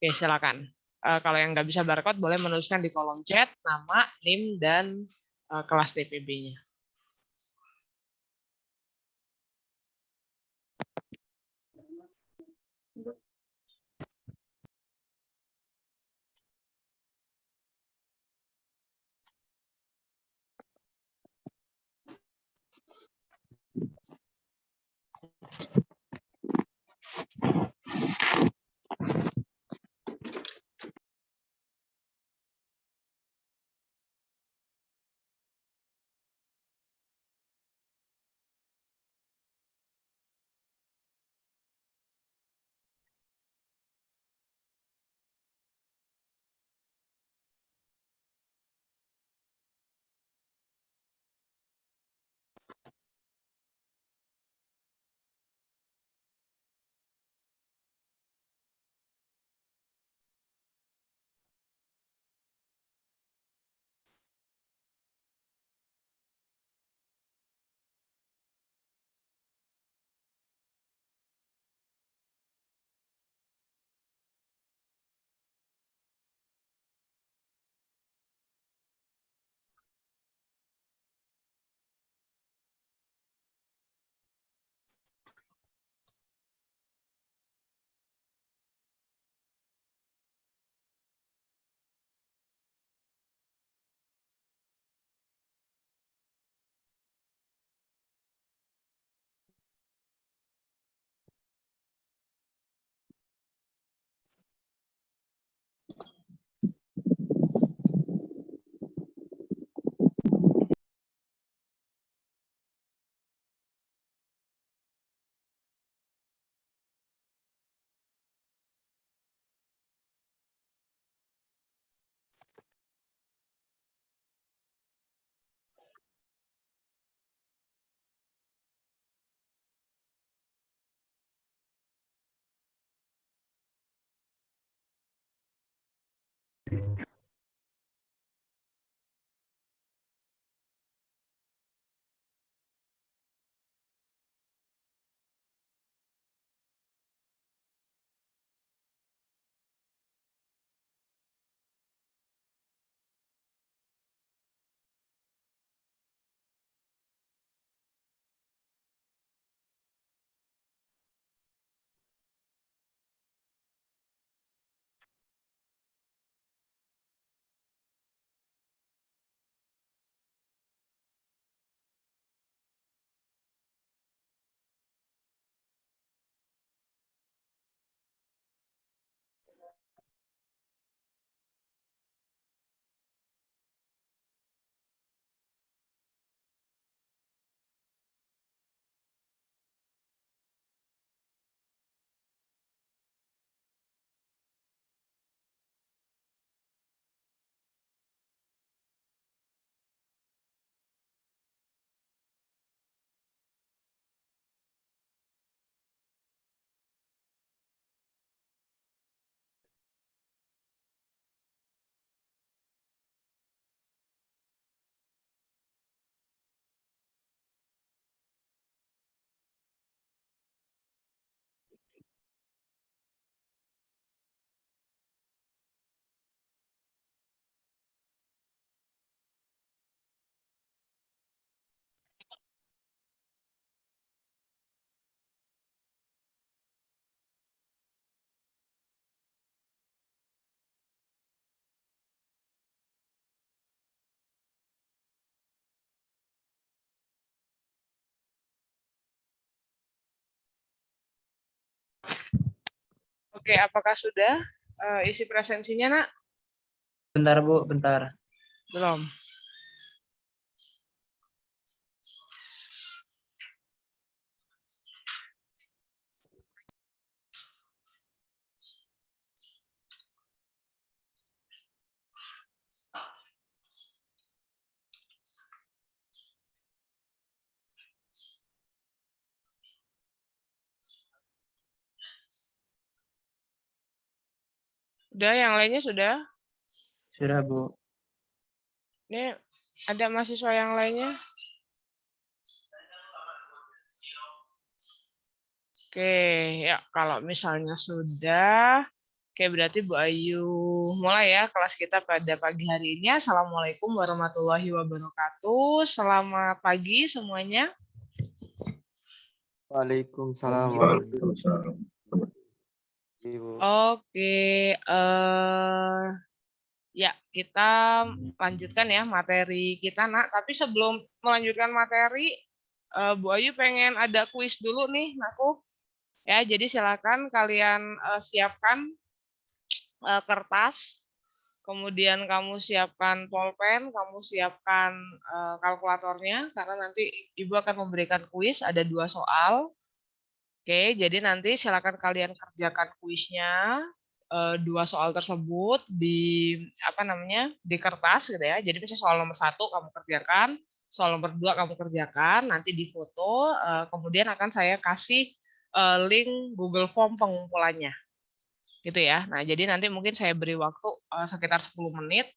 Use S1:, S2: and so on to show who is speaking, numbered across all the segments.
S1: Oke, silakan. Kalau yang nggak bisa barcode, boleh menuliskan di kolom chat nama, NIM, dan kelas TPB-nya. Oke, apakah sudah isi presensinya, Nak?
S2: Bentar, Bu, bentar.
S1: Belum. Sudah, yang lainnya sudah?
S2: Sudah, Bu.
S1: Ini ada mahasiswa yang lainnya? Oke, ya kalau misalnya sudah, Oke, berarti Bu Ayu mulai ya kelas kita pada pagi hari ini. Assalamualaikum warahmatullahi wabarakatuh. Selamat pagi semuanya.
S3: Waalaikumsalam
S2: Waalaikumsalam.
S3: Ibu.
S1: Oke, ya kita lanjutkan ya materi kita, Nak. Tapi sebelum melanjutkan materi, Bu Ayu pengen ada kuis dulu nih, Nakku. Ya, jadi silakan kalian siapkan kertas. Kemudian kamu siapkan pulpen, kamu siapkan kalkulatornya, karena nanti Ibu akan memberikan kuis, ada 2 soal. Oke, jadi nanti silakan kalian kerjakan kuisnya, 2 soal tersebut di di kertas gitu ya. Jadi misalnya soal nomor 1 kamu kerjakan, soal nomor 2 kamu kerjakan, nanti difoto, kemudian akan saya kasih link Google Form pengumpulannya. Gitu ya. Nah, jadi nanti mungkin saya beri waktu sekitar 10 menit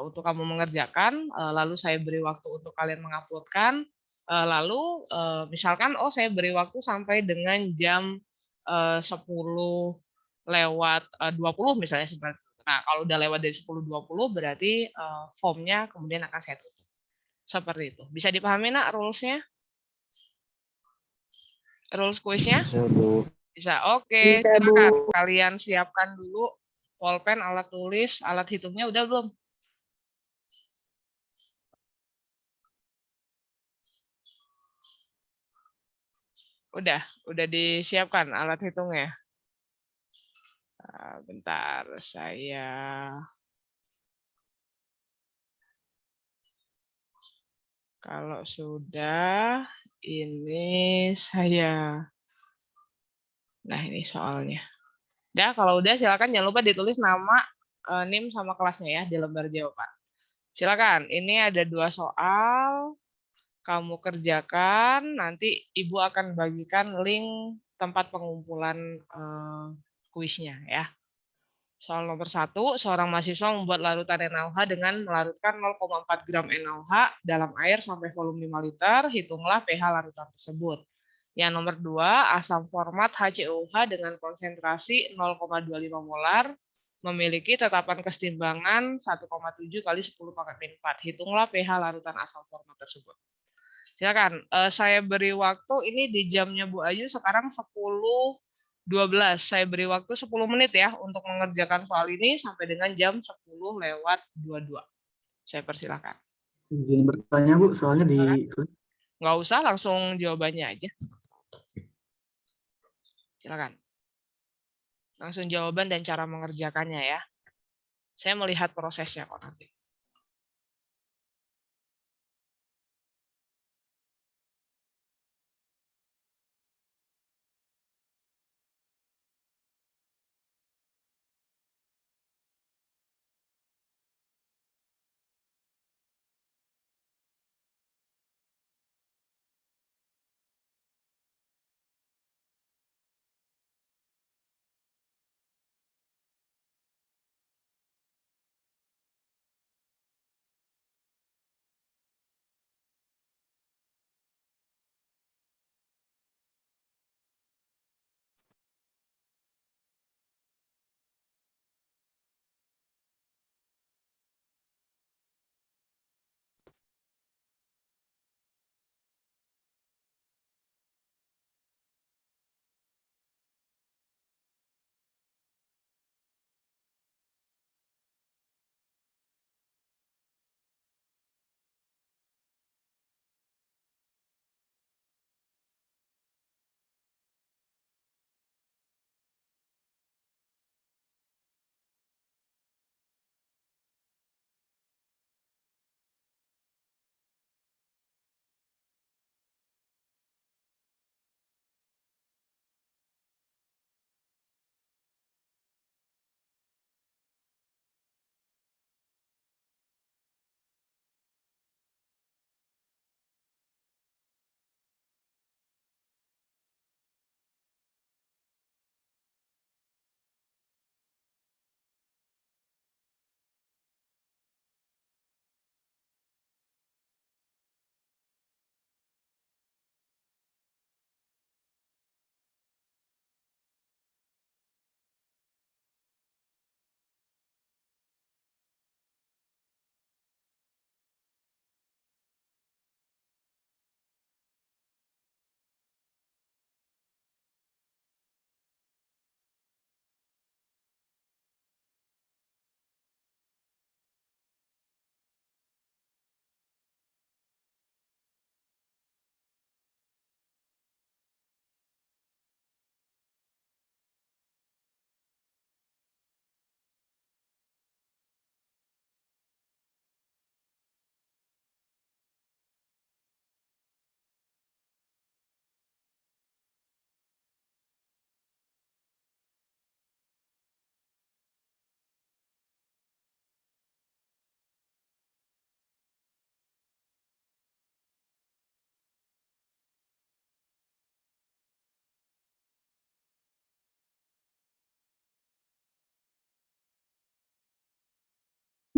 S1: untuk kamu mengerjakan, lalu saya beri waktu untuk kalian menguploadkan, lalu misalkan saya beri waktu sampai dengan jam 10 lewat 20 misalnya seperti itu. Nah, kalau udah lewat dari 10.20 berarti formnya kemudian akan saya tutup. Seperti itu. Bisa dipahami, Nak, rules-nya? Rules kuisnya?
S3: Bisa, Bu.
S1: Bisa, oke.
S4: Bisa, Bu.
S1: Silakan kalian siapkan dulu pulpen, alat tulis, alat hitungnya udah belum? Udah disiapkan alat hitungnya. Bentar, kalau sudah, ini saya. Nah, ini soalnya. Udah, kalau udah silakan jangan lupa ditulis nama, NIM sama kelasnya ya di lembar jawaban. Silakan, ini ada 2 soal. Kamu kerjakan, nanti Ibu akan bagikan link tempat pengumpulan kuisnya ya. Soal nomor 1, seorang mahasiswa membuat larutan NaOH dengan melarutkan 0,4 gram NaOH dalam air sampai volume 5 liter, hitunglah pH larutan tersebut. Yang nomor 2, asam format HCOH dengan konsentrasi 0,25 molar, memiliki tetapan kesetimbangan 1,7 kali 10⁻⁴. Hitunglah pH larutan asam format tersebut. Silakan, saya beri waktu ini di jamnya Bu Ayu sekarang 10.12. Saya beri waktu 10 menit ya untuk mengerjakan soal ini sampai dengan jam 10:22. Saya persilakan.
S2: Izin bertanya, Bu, soalnya di
S1: Nggak usah, langsung jawabannya aja. Silakan. Langsung jawaban dan cara mengerjakannya ya. Saya melihat prosesnya kok nanti.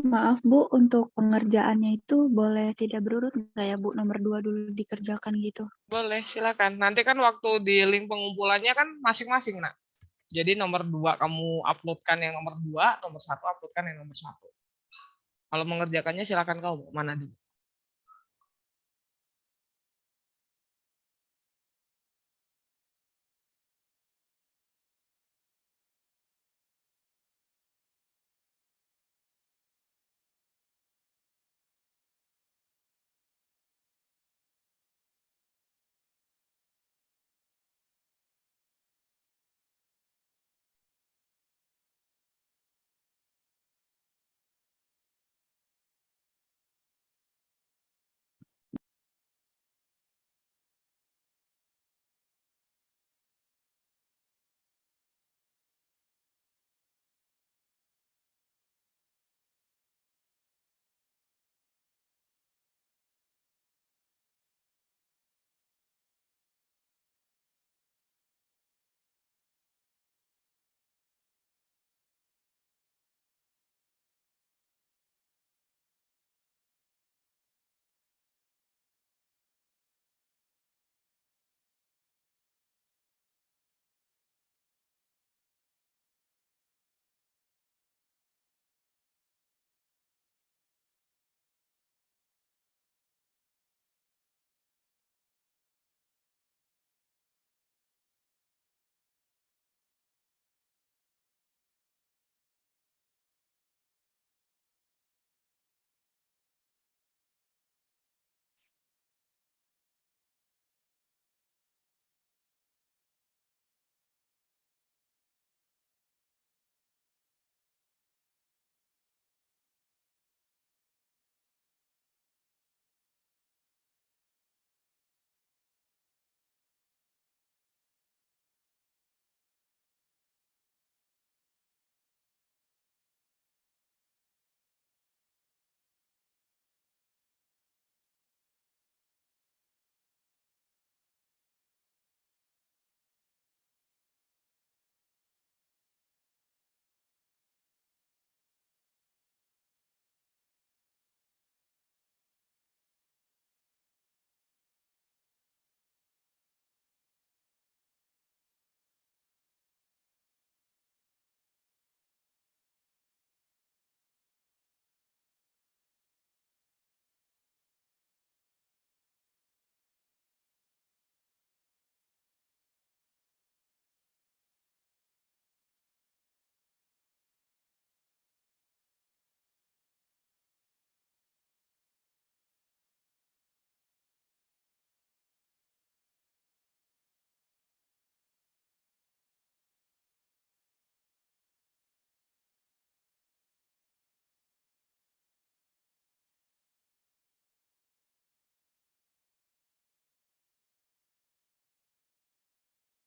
S4: Maaf Bu, untuk pengerjaannya itu boleh tidak berurut nggak ya Bu? Nomor 2 dulu dikerjakan gitu.
S1: Boleh, silakan. Nanti kan waktu di link pengumpulannya kan masing-masing, Nak. Jadi nomor 2 kamu uploadkan yang nomor 2, nomor 1 uploadkan yang nomor 1. Kalau mengerjakannya silakan kau, mana dulu.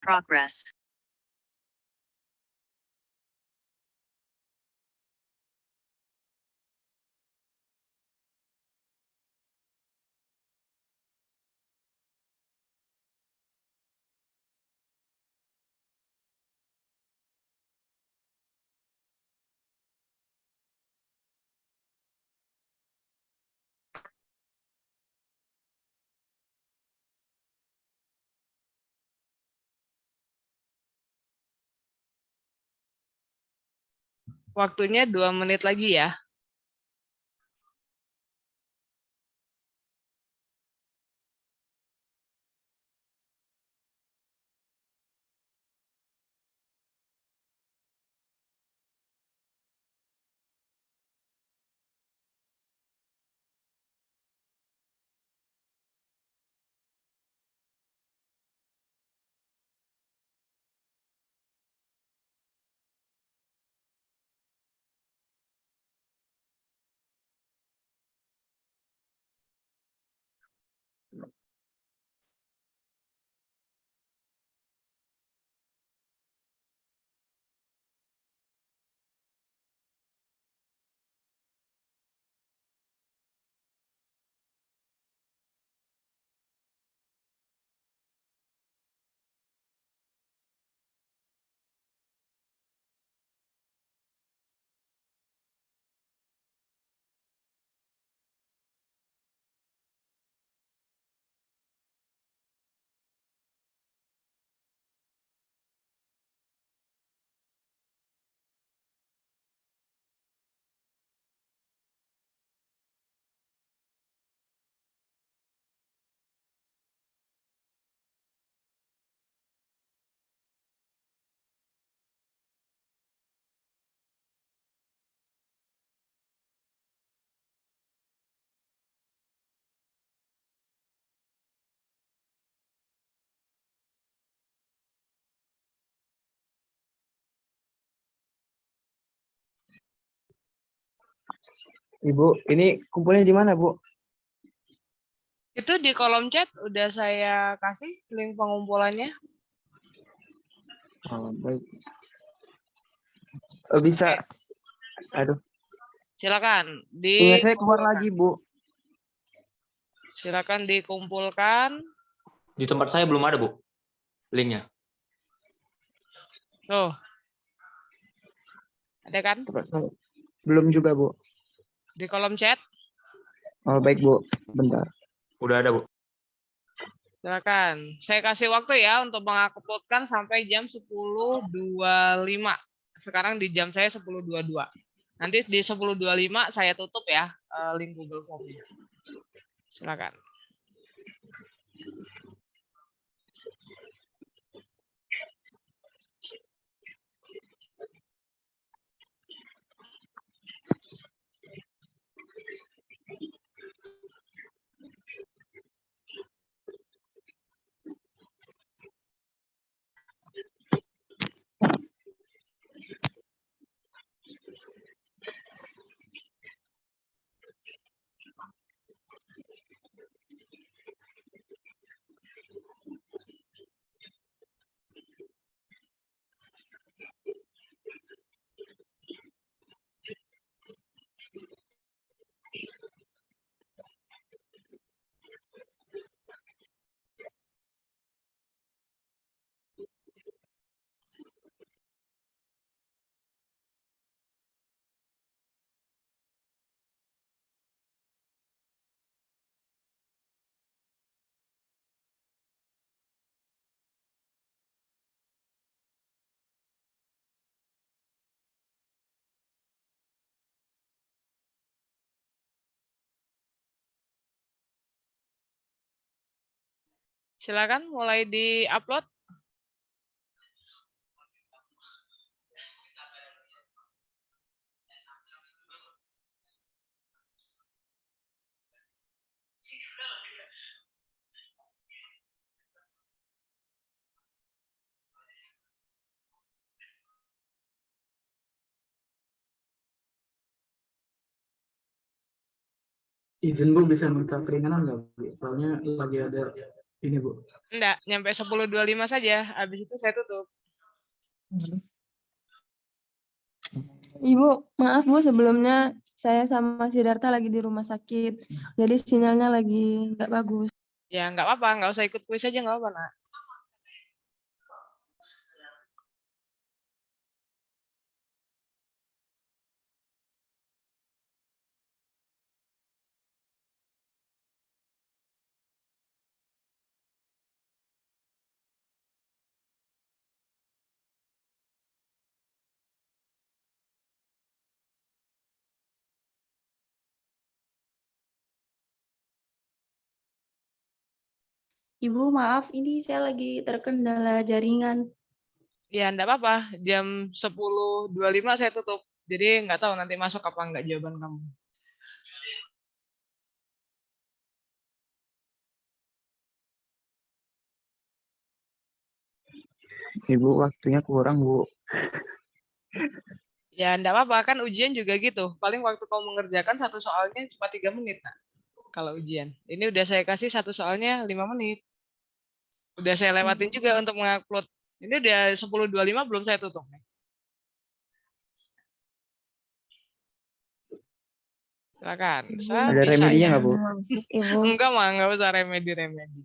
S5: Progress.
S1: Waktunya 2 menit lagi ya.
S3: Ibu, ini kumpulnya di mana, Bu?
S1: Itu di kolom chat udah saya kasih link pengumpulannya.
S3: Oh, baik. Bisa. Aduh,
S1: Silakan
S3: punya saya keluar
S1: dikumpulkan.
S3: lagi, Bu.
S1: Silakan dikumpulkan.
S5: Di tempat saya belum ada, Bu, linknya.
S1: Tuh. Ada kan?
S3: Tempat saya. Belum juga, Bu.
S1: Di kolom chat.
S3: Oh, baik, Bu. Bentar.
S5: Udah ada, Bu.
S1: Silakan. Saya kasih waktu ya untuk menguploadkan sampai jam 10.25. Sekarang di jam saya 10.22. Nanti di 10.25 saya tutup ya link Google Form. Silakan. Silakan mulai di-upload.
S2: Izin Bu bisa minta keringanan nggak Bu? Soalnya lagi ada ini Bu.
S1: Enggak, nyampe 10.25 saja. Habis itu saya tutup.
S6: Ibu, maaf Bu, sebelumnya saya sama Sidarta lagi di rumah sakit, jadi sinyalnya lagi nggak bagus.
S1: Ya, nggak apa-apa. Nggak usah ikut kuis aja, nggak apa-apa, Nak.
S7: Ibu, maaf, ini saya lagi terkendala jaringan.
S1: Ya, enggak apa-apa. Jam 10.25 saya tutup. Jadi nggak tahu nanti masuk apa enggak jawaban kamu.
S3: Ibu, waktunya kurang, Bu.
S1: Ya, enggak apa-apa. Kan ujian juga gitu. Paling waktu kamu mengerjakan satu soalnya cuma 3 menit, Nak. Kalau ujian. Ini udah saya kasih satu soalnya 5 menit. Udah saya lewatin juga untuk mengupload. Ini udah 10.25 belum saya tutup. Silakan.
S3: Ada
S1: Bisa
S3: remedinya
S1: ya.
S3: nggak, Bu?
S6: Ibu,
S1: Enggak mah, enggak usah remedi-remedi.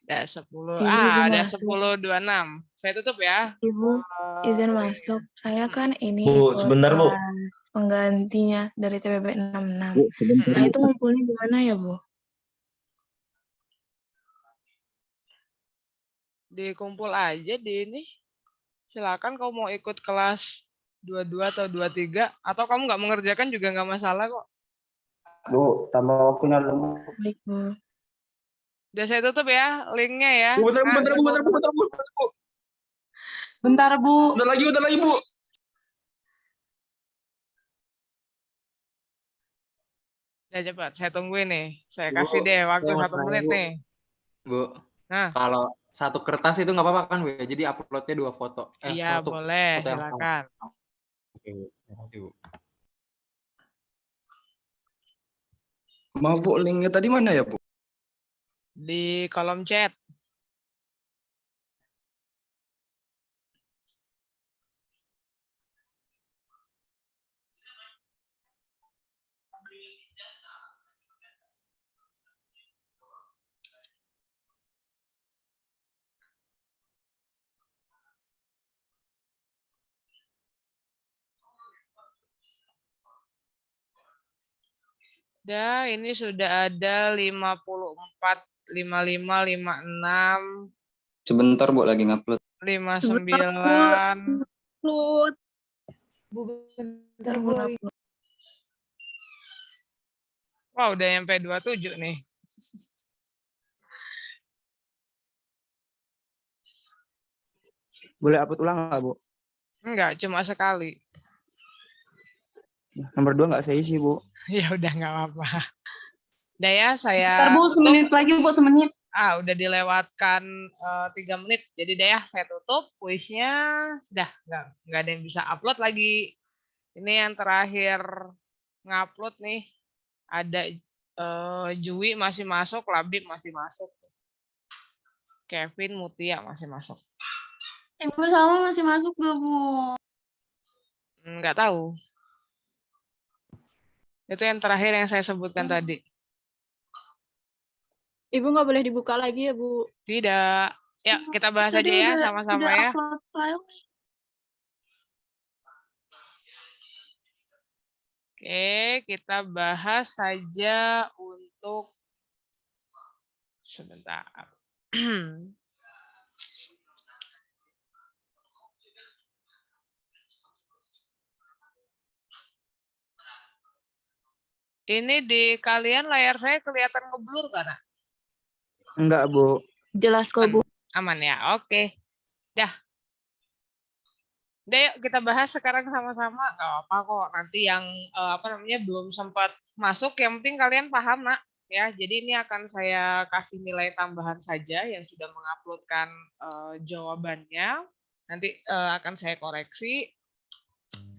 S1: Ada 10.
S6: Ibu izin
S1: Ada
S6: masuk.
S1: 10.26. Saya tutup ya.
S6: Ibu izin masuk. Saya kan ini
S5: Bu,
S6: ikut
S5: sebentar, Bu.
S6: kelas penggantinya dari TPB 66.
S2: Bu, sebentar
S6: Nah,
S2: Bu.
S6: itu ngumpulnya di mana ya, Bu?
S1: Dikumpul aja di ini. Silakan kamu mau ikut kelas 22 atau 23 atau kamu nggak mengerjakan juga nggak masalah kok.
S3: Bu, tambah waktunya dulu.
S6: Baik, Bu.
S1: Udah saya tutup ya linknya ya.
S5: Bu, bentar, Bu,
S1: Nah,
S5: bentar, Bu, bentar, Bu, bentar, Bu.
S1: bentar Bu.
S5: Bentar lagi, Bu.
S1: Ya cepat, saya tungguin nih. Saya
S3: Bu,
S1: kasih deh waktu
S3: saya mau
S1: 1
S3: tanya,
S1: menit
S3: Bu.
S1: nih.
S3: Bu,
S1: Nah,
S3: kalau satu kertas itu nggak apa-apa kan, Bu? Jadi uploadnya 2 foto.
S1: iya
S3: Satu
S1: boleh,
S3: foto yang sama.
S1: silakan.
S3: Oke, Bu. Terima kasih, Bu.
S8: Maaf Bu, linknya tadi mana ya Bu?
S1: Di kolom chat. Ini sudah ada 54, 55, 56,
S3: Sebentar Bu, lagi ngupload.
S1: 59.
S9: Upload.
S1: Bu, bentar Bu. Wah, udah nyampe 27 nih.
S3: Boleh upload ulang nggak Bu?
S1: Enggak, cuma sekali.
S3: Nomor 2 nggak saya isi Bu.
S1: Ya udah nggak apa-apa. Udah ya, saya
S9: Ntar Bu, semenit lagi Bu, semenit.
S1: udah dilewatkan 3 menit. Jadi deh ya, saya tutup kuisnya. Sudah, nggak ada yang bisa upload lagi. Ini yang terakhir ngupload nih. Ada Jui masih masuk, Labib masih masuk. Kevin, Mutia masih masuk.
S9: Ibu Salma masih masuk gak Bu?
S1: Nggak tahu. Itu yang terakhir yang saya sebutkan tadi.
S9: Ibu nggak boleh dibuka lagi ya Bu?
S1: Tidak. Ya, kita bahas aja ya sama-sama ya.
S9: Upload file.
S1: Oke, kita bahas saja untuk sebentar. Ini di kalian layar saya kelihatan ngeblur kan?
S3: Enggak Bu.
S9: Jelas kok Bu.
S1: Aman ya, oke. Dah. Udah yuk kita bahas sekarang sama-sama. Gak apa kok. Nanti yang belum sempat masuk, yang penting kalian paham nak. Ya, jadi ini akan saya kasih nilai tambahan saja yang sudah menguploadkan jawabannya. Nanti akan saya koreksi.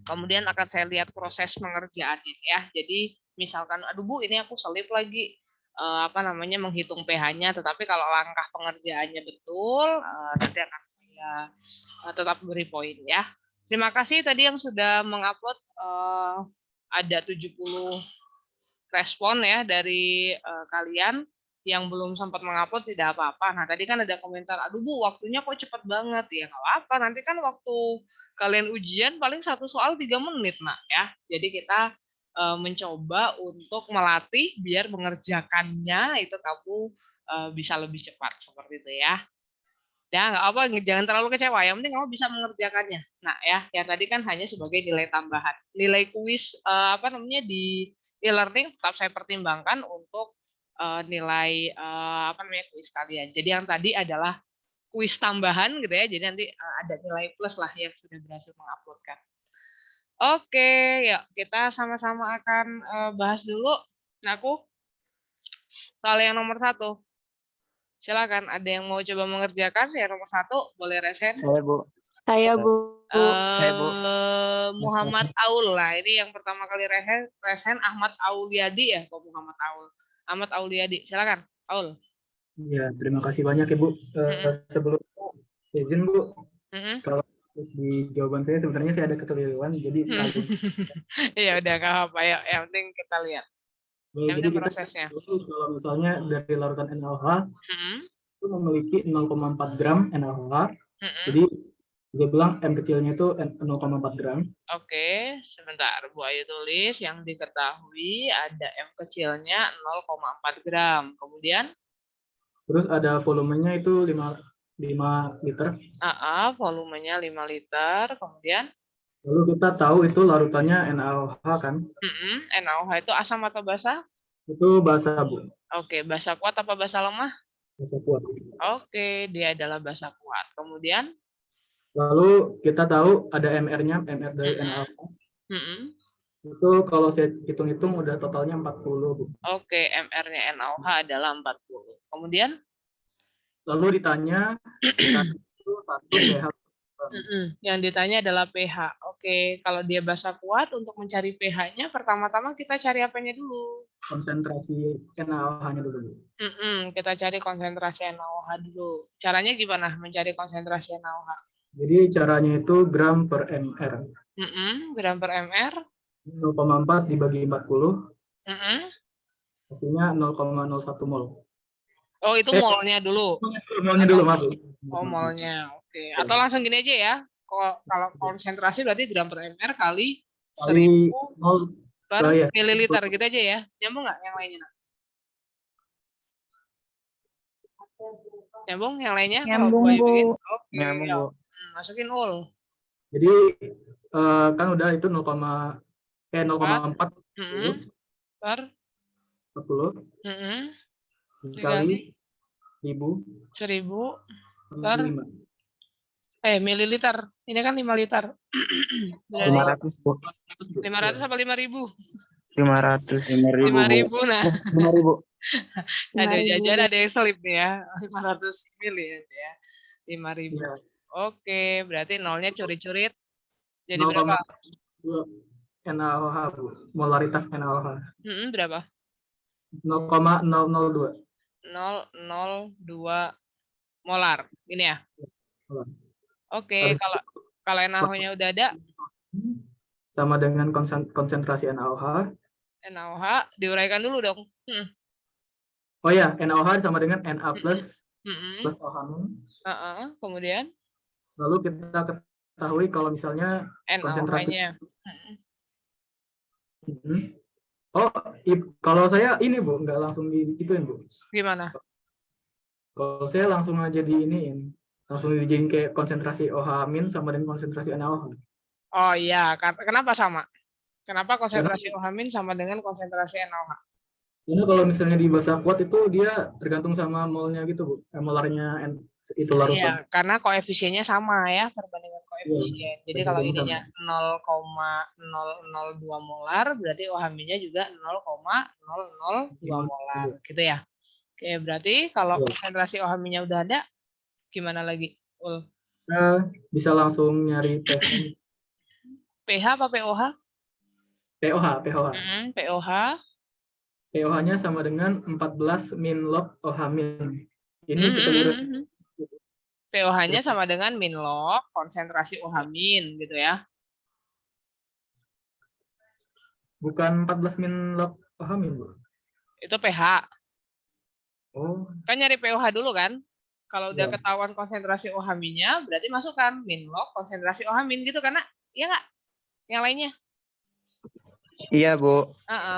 S1: Kemudian akan saya lihat proses pengerjaannya ya. Jadi misalkan, aduh Bu, ini aku selip lagi menghitung pH-nya, tetapi kalau langkah pengerjaannya betul, nanti akan saya tetap beri poin ya. Terima kasih tadi yang sudah mengupload, ada 70 respon ya dari kalian. Yang belum sempat mengupload tidak apa-apa. Nah tadi kan ada komentar, aduh Bu, waktunya kok cepet banget. Ya nggak apa-apa, nanti kan waktu kalian ujian paling 1 soal 3 menit nak ya. Jadi kita mencoba untuk melatih biar mengerjakannya itu kamu bisa lebih cepat seperti itu ya. Ya nggak apa, jangan terlalu kecewa. Yang penting kamu bisa mengerjakannya. Nah ya, yang tadi kan hanya sebagai nilai tambahan. Nilai kuis di e-learning tetap saya pertimbangkan untuk nilai kuis kalian. Jadi yang tadi adalah kuis tambahan gitu ya. Jadi nanti ada nilai plus lah yang sudah berhasil menguploadkan. Oke, yuk kita sama-sama akan bahas dulu. Nah, aku soal yang nomor 1. Silakan, ada yang mau coba mengerjakan? Yang nomor 1 boleh resen.
S3: Saya Bu.
S9: Saya Bu.
S3: Saya Bu.
S1: Muhammad Aul lah. Ini yang pertama kali resen Ahmad Auliadi ya, kok Muhammad Aul. Ahmad Auliadi, silakan, Aul.
S2: Iya, terima kasih banyak Ibu. Sebelum izin Bu, kalau di jawaban saya sebenarnya saya ada kekeliruan, jadi sekali.
S1: Ya udah nggak apa-apa, yuk. Yang penting kita lihat. Yang penting prosesnya.
S2: Kalau misalnya dari larutan NaOH itu memiliki 0,4 gram NaOH, jadi bisa bilang M kecilnya itu 0,4 gram.
S1: Oke, sebentar Bu Ayu tulis yang diketahui ada M kecilnya 0,4 gram. Kemudian?
S2: Terus ada volumenya itu 5 liter.
S1: Volumenya 5 liter. Kemudian?
S2: Lalu kita tahu itu larutannya NaOH kan?
S1: NaOH itu asam atau basa?
S2: Itu basa Bu.
S1: Oke, basa kuat apa basa lemah?
S2: Basa kuat.
S1: Oke, dia adalah basa kuat. Kemudian?
S2: Lalu kita tahu ada MR-nya, MR dari NaOH. Itu kalau saya hitung-hitung udah totalnya 40 Bu.
S1: Oke, MR-nya NaOH adalah 40. Kemudian?
S2: Lalu ditanya satu pH.
S1: Yang ditanya adalah pH. Oke, kalau dia basa kuat untuk mencari pH-nya pertama-tama kita cari apanya dulu?
S2: konsentrasi NaOH-nya dulu, Bu.
S1: Kita cari konsentrasi NaOH dulu. Caranya gimana mencari konsentrasi NaOH?
S2: Jadi caranya itu gram per mr.
S1: Gram per mr.
S2: 0,4 dibagi 40. Hasilnya 0,01 mol.
S1: Oh, itu molnya dulu.
S2: Molnya dulu, maaf.
S1: Oh, molnya. Oke. Atau langsung gini aja ya. Kalau konsentrasi berarti gram per mr kali 1000
S2: mol
S1: per
S2: ya.
S1: mililiter gitu aja ya. Nyambung nggak yang lainnya? Nyambung yang lainnya?
S9: Nyambung,
S1: Kalau bikin,
S9: Bu.
S1: oke.
S3: Nyambung, Bu.
S1: Masukin ul.
S2: Jadi kan udah itu 0,4
S1: Per
S2: 40
S1: dikali
S2: dikali
S1: 1000
S2: per
S1: per
S2: 5.
S1: mililiter. Ini kan 5 liter.
S3: 500, Bu.
S1: 500 apa 5000?
S3: 500.
S1: 5.000 nah.
S3: 5.000.
S1: Ada
S9: 5.000.
S1: jajan, ada yang selip nih ya. 500 mili ya. 5.000.
S2: Iya.
S1: Oke, berarti nolnya curi-curit. Jadi
S2: 0,2
S1: berapa?
S2: NaOH, Bu. Molaritas NaOH.
S1: Berapa?
S2: 0,002.
S1: 002 molar. Ini ya.
S2: Molar.
S1: Oke, kalau NaOH-nya udah ada,
S2: Sama dengan konsentrasi NaOH.
S1: NaOH diuraikan dulu dong.
S2: Oh ya, NaOH sama dengan Na plus plus OH-.
S1: Kemudian
S2: Lalu kita ketahui kalau misalnya konsentrasi.
S1: NaOH-nya.
S2: Oh, kalau saya ini, Bu, nggak langsung digituin, Bu.
S1: Gimana?
S2: Kalau saya langsung aja diiniin. Langsung dijadiin kayak konsentrasi OH- sama dengan konsentrasi NaOH.
S1: Oh iya, kenapa sama? Kenapa konsentrasi OH- sama dengan konsentrasi NaOH?
S2: Karena kalau misalnya di basa kuat itu dia tergantung sama molnya gitu, Bu. Molarnya itu larutan.
S1: Iya, karena koefisiennya sama ya, perbandingan koefisien. Jadi kalau ininya 0,002 molar, berarti OH-nya juga 0,002 molar, gitu ya. Oke, berarti kalau konsentrasi OH-nya udah ada, gimana lagi?
S2: Kita bisa langsung nyari pH.
S1: pH apa pOH?
S2: pOH.
S1: pOH.
S2: pOH-nya sama dengan 14 min log OH-. Ini kita lihat.
S1: pOH-nya sama dengan min log konsentrasi OH- gitu ya.
S2: Bukan 14 min log OH-, Bu.
S1: Itu pH.
S2: Oh.
S1: Kan nyari pOH dulu kan? Kalau udah
S2: Ya.
S1: ketahuan konsentrasi OH-nya, berarti masukkan min log konsentrasi OH- gitu, karena ya nggak? Yang lainnya?
S3: Iya, Bu.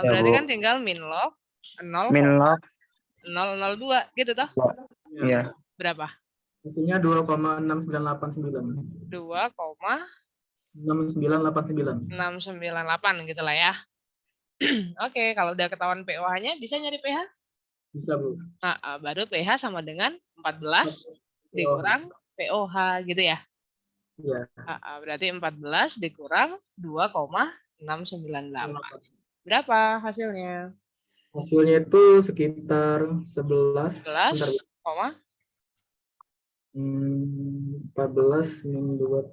S1: Berarti
S3: Bu.
S1: kan tinggal min log
S3: 0,002
S1: gitu toh?
S3: Iya.
S1: Berapa?
S2: Hasilnya 2,6989.
S1: 2,6989
S2: 6989.
S1: gitu lah ya. Oke, kalau udah ketahuan pOH-nya, bisa nyari pH?
S2: Bisa, Bu.
S1: Baru pH sama dengan 14 dikurang pOH gitu ya.
S2: Iya.
S1: Berarti 14 dikurang 2,698. Berapa hasilnya?
S2: Hasilnya itu sekitar 11. 14 min 2.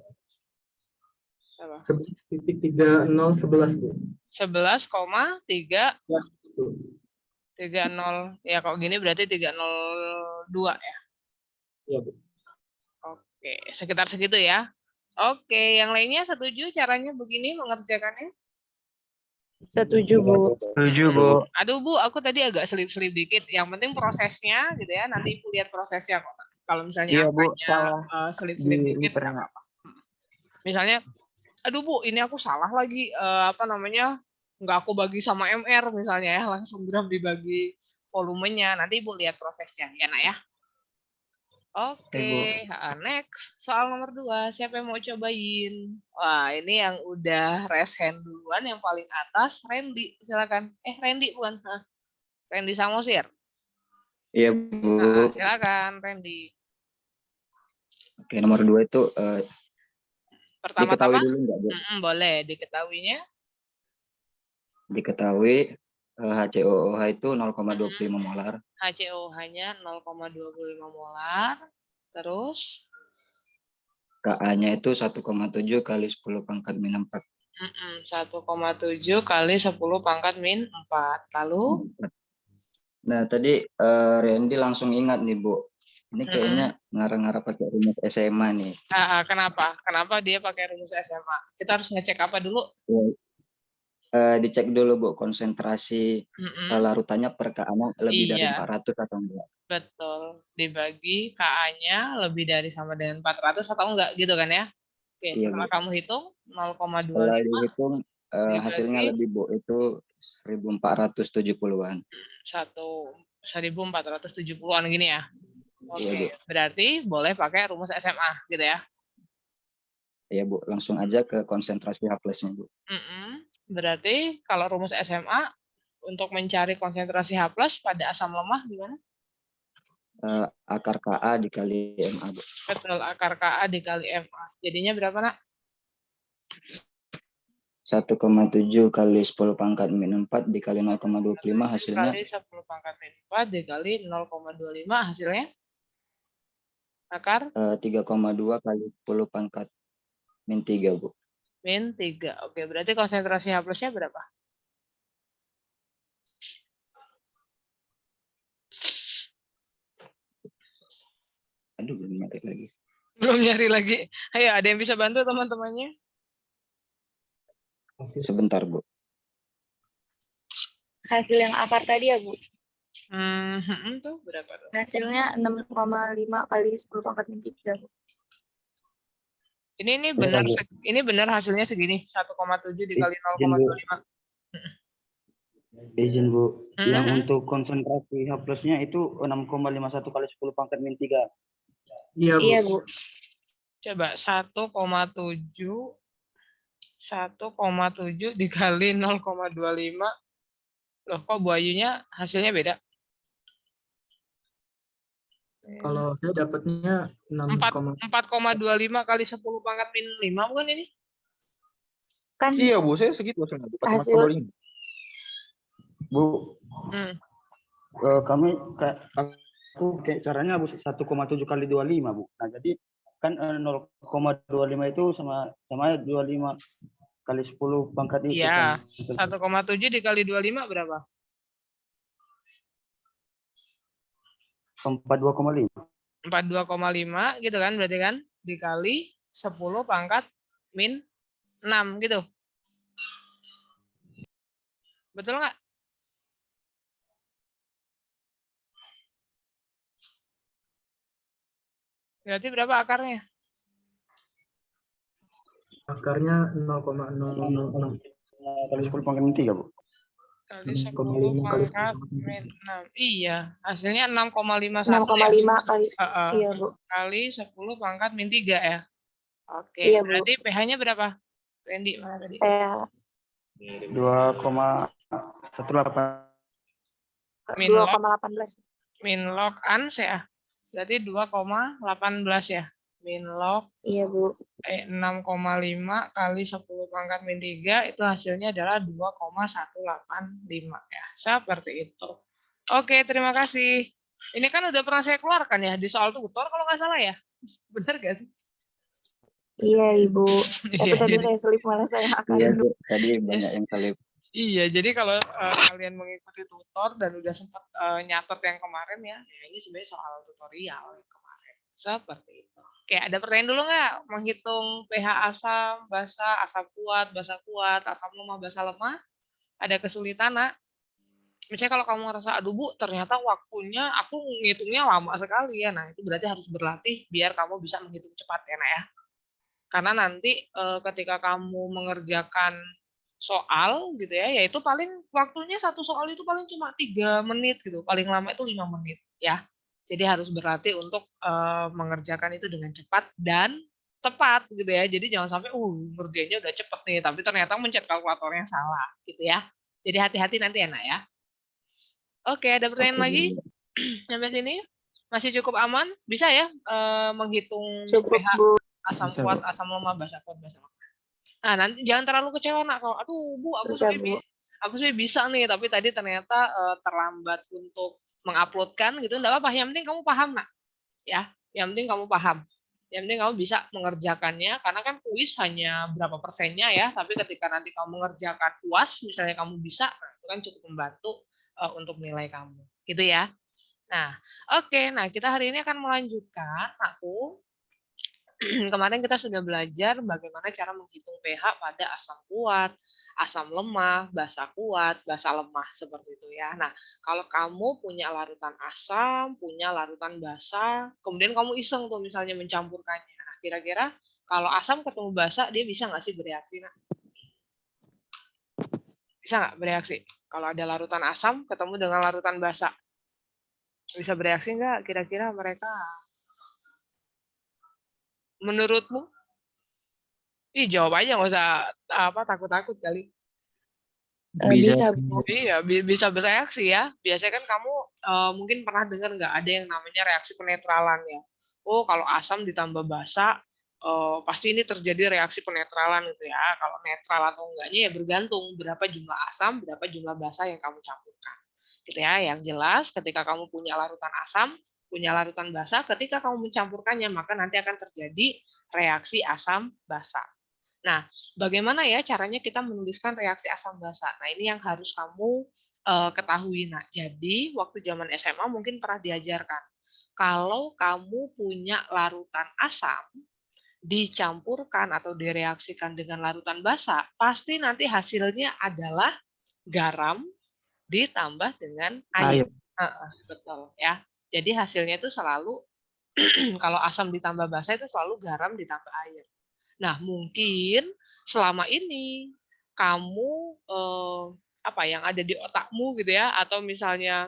S2: 11,3011, Bu.
S1: 11,330 ya, kok gini berarti 302 ya.
S2: Iya, Bu.
S1: Oke, sekitar segitu ya. Oke, yang lainnya setuju caranya begini mengerjakannya?
S9: Setuju, Bu.
S3: Setuju, Bu.
S1: Aduh, Bu, aku tadi agak selip-selip dikit. Yang penting prosesnya gitu ya. Nanti Ibu lihat prosesnya kok. Kalau misalnya
S3: Iya, Bu,
S1: angkanya selip-selip dikit, nggak
S3: pernah.
S1: apa-apa. Misalnya, aduh Bu, ini aku salah lagi, nggak aku bagi sama MR misalnya ya, langsung gram dibagi volumenya. Nanti Ibu lihat prosesnya, ya nak ya. Oke, next. Soal nomor 2, siapa yang mau cobain? Wah, ini yang udah raise hand duluan, yang paling atas, Randy, silakan. Randy bukan? Randy Samosir.
S3: Iya, Bu.
S1: Silakan, Randy.
S3: Oke, nomor 2 itu
S1: Pertama-tama,
S3: diketahui dulu nggak, Bu?
S1: boleh diketahuinya.
S3: Diketahui HCOOH itu 0,25 molar.
S1: HCOH-nya 0,25 molar. Terus?
S3: Ka-nya itu 1,7 kali 10⁻⁴.
S1: 1,7 kali 10 pangkat min 4. Lalu?
S3: Nah, tadi Randy langsung ingat nih, Bu. Ini kayaknya ngarang-ngarang pakai rumus SMA nih.
S1: Kenapa? Kenapa dia pakai rumus SMA? Kita harus ngecek apa dulu?
S3: Dicek dulu, Bu, konsentrasi larutannya per KA-nya lebih dari 400 atau enggak.
S1: Betul. Dibagi KA-nya lebih dari sama dengan 400 atau enggak gitu kan ya? Oke,
S3: Iya,
S1: setelah
S3: Bu.
S1: kamu hitung 0,25.
S3: Setelah dihitung hasilnya lebih, Bu, itu 1470-an.
S1: 1470-an gini ya. Oke,
S3: Iya, Bu.
S1: berarti boleh pakai rumus SMA gitu ya.
S3: Iya, Bu, langsung aja ke konsentrasi H plusnya, Bu.
S1: Berarti kalau rumus SMA untuk mencari konsentrasi H plus pada asam lemah gimana?
S3: Akar KA dikali MA, Bu.
S1: Betul, akar KA dikali MA. Jadinya berapa, Nak?
S3: 1,7 kali 10 pangkat min 4 dikali 0,25 hasilnya.
S1: Kali 10 pangkat min 4 dikali 0,25 hasilnya? Akar?
S3: 3,2 kali 10 pangkat min 3, Bu.
S1: Min 3. Oke, berarti konsentrasi H plusnya berapa?
S3: Aduh, belum nyari lagi.
S1: Belum nyari lagi. Ayo, ada yang bisa bantu teman-temannya?
S3: Sebentar, Bu.
S7: Hasil yang akar tadi ya, Bu?
S1: Tuh berapa tuh?
S7: Hasilnya 6,5 kali 10 pangkat min 3, Bu.
S1: Ini benar, ini benar hasilnya segini, 1,7 dikali 0,25.
S8: Izin, Bu. Yang untuk konsentrasi H plusnya itu 6,51 kali 10 pangkat min 3.
S2: Iya, Bu.
S7: Iya, Bu.
S1: Coba 1,7 dikali 0,25. Loh, kok Bu Ayunya hasilnya beda?
S2: Kalau saya dapatnya
S1: 4,25 kali 10 pangkat min 5 bukan ini?
S7: Kan
S5: Iya, Bu, saya segitu hasilnya.
S7: hasil
S5: 4,25.
S8: Bu, aku kayak caranya Bu 1,7 kali 25, Bu. Nah, jadi kan 0,25 itu sama 25 kali 10 pangkat itu.
S1: Iya,
S8: kan.
S1: 1,7 dikali 25 berapa?
S8: 42,5.
S1: 42,5 gitu kan berarti kan? Dikali 10 pangkat min 6 gitu. Betul nggak? Berarti berapa akarnya?
S2: akarnya 0,006
S8: kali 10 pangkat min 3, Bu.
S1: Kali 10 pangkat min 6. Iya, hasilnya 6,51.
S7: 6,5 kali. Iya, Bu.
S1: Kali 10 pangkat min 3 ya. Oke,
S7: Iya, Bu.
S1: berarti pH-nya berapa? Randy, mana tadi?
S7: Saya
S8: 2,18.
S1: Min log
S7: 2,18.
S1: Min log ans ya. Berarti 2,18 ya. Min log
S7: Iya, Bu.
S1: 6,5 kali 10 pangkat min 3 itu hasilnya adalah 2,185 ya. Seperti itu. Oke, terima kasih. Ini kan udah pernah saya keluarkan ya di soal tutor kalau nggak salah ya. Benar nggak sih?
S7: Iya, Ibu. Tapi tadi
S1: jadi,
S7: saya selip malah saya akan.
S3: Iya, Bu. Tadi banyak yang selip.
S1: Iya, jadi kalau kalian mengikuti tutor dan udah sempat nyatet yang kemarin ya ini sebenarnya soal tutorial yang kemarin. Seperti itu. Oke, ada pertanyaan dulu nggak? Menghitung pH asam, basa, asam kuat, asam lemah, basa lemah. Ada kesulitan, Nak? Misalnya kalau kamu ngerasa, aduh Bu, ternyata waktunya aku ngitungnya lama sekali ya. Nah, itu berarti harus berlatih biar kamu bisa menghitung cepat ya, Nak ya. Karena nanti ketika kamu mengerjakan soal gitu ya, yaitu paling waktunya satu soal itu paling cuma 3 menit gitu, paling lama itu 5 menit ya. Jadi harus berlatih untuk mengerjakan itu dengan cepat dan tepat gitu ya. Jadi jangan sampai ngerjainnya udah cepet nih, tapi ternyata mencet kalkulatornya salah gitu ya. Jadi hati-hati nanti ya, Nak ya. Oke, ada pertanyaan lagi? Sampai sini masih cukup aman? Bisa ya menghitung
S7: Cukup,
S1: pH
S7: Bu.
S1: asam kuat, asam lemah, basa kuat, basa lemah. Nah, nanti jangan terlalu kecewa, Nak. Kalau, aduh Bu, aku sebenarnya bisa nih, tapi tadi ternyata terlambat untuk menguploadkan gitu. Enggak apa-apa, yang penting kamu paham, Nak. Ya, yang penting kamu paham. Yang penting kamu bisa mengerjakannya, karena kan kuis hanya berapa persennya ya, tapi ketika nanti kamu mengerjakan UAS, misalnya kamu bisa, nah itu kan cukup membantu untuk nilai kamu. Gitu ya. Nah, oke. Nah, kita hari ini akan melanjutkan, aku. Kemarin kita sudah belajar bagaimana cara menghitung pH pada asam kuat, asam lemah, basa kuat, basa lemah, seperti itu ya. Nah, kalau kamu punya larutan asam, punya larutan basa, kemudian kamu iseng tuh misalnya mencampurkannya. Nah, kira-kira kalau asam ketemu basa, dia bisa nggak sih bereaksi? Nah, bisa nggak bereaksi? Kalau ada larutan asam ketemu dengan larutan basa, bisa bereaksi nggak kira-kira mereka? Menurutmu? Jawab aja, nggak usah takut-takut kali.
S9: Bisa.
S1: Iya, bisa bereaksi ya. Biasanya kan kamu mungkin pernah dengar nggak ada yang namanya reaksi penetralan ya. Oh, kalau asam ditambah basa, pasti ini terjadi reaksi penetralan gitu ya. Kalau netral atau enggaknya ya bergantung berapa jumlah asam, berapa jumlah basa yang kamu campurkan. Gitu ya. Yang jelas ketika kamu punya larutan asam, punya larutan basa, ketika kamu mencampurkannya maka nanti akan terjadi reaksi asam basa. Nah, bagaimana ya caranya kita menuliskan reaksi asam basa? Nah, ini yang harus kamu ketahui. Nah, jadi waktu zaman SMA mungkin pernah diajarkan. Kalau kamu punya larutan asam, dicampurkan atau direaksikan dengan larutan basa, pasti nanti hasilnya adalah garam ditambah dengan air. Betul ya. Jadi hasilnya itu selalu kalau asam ditambah basa itu selalu garam ditambah air. Nah, mungkin selama ini kamu yang ada di otakmu gitu ya, atau misalnya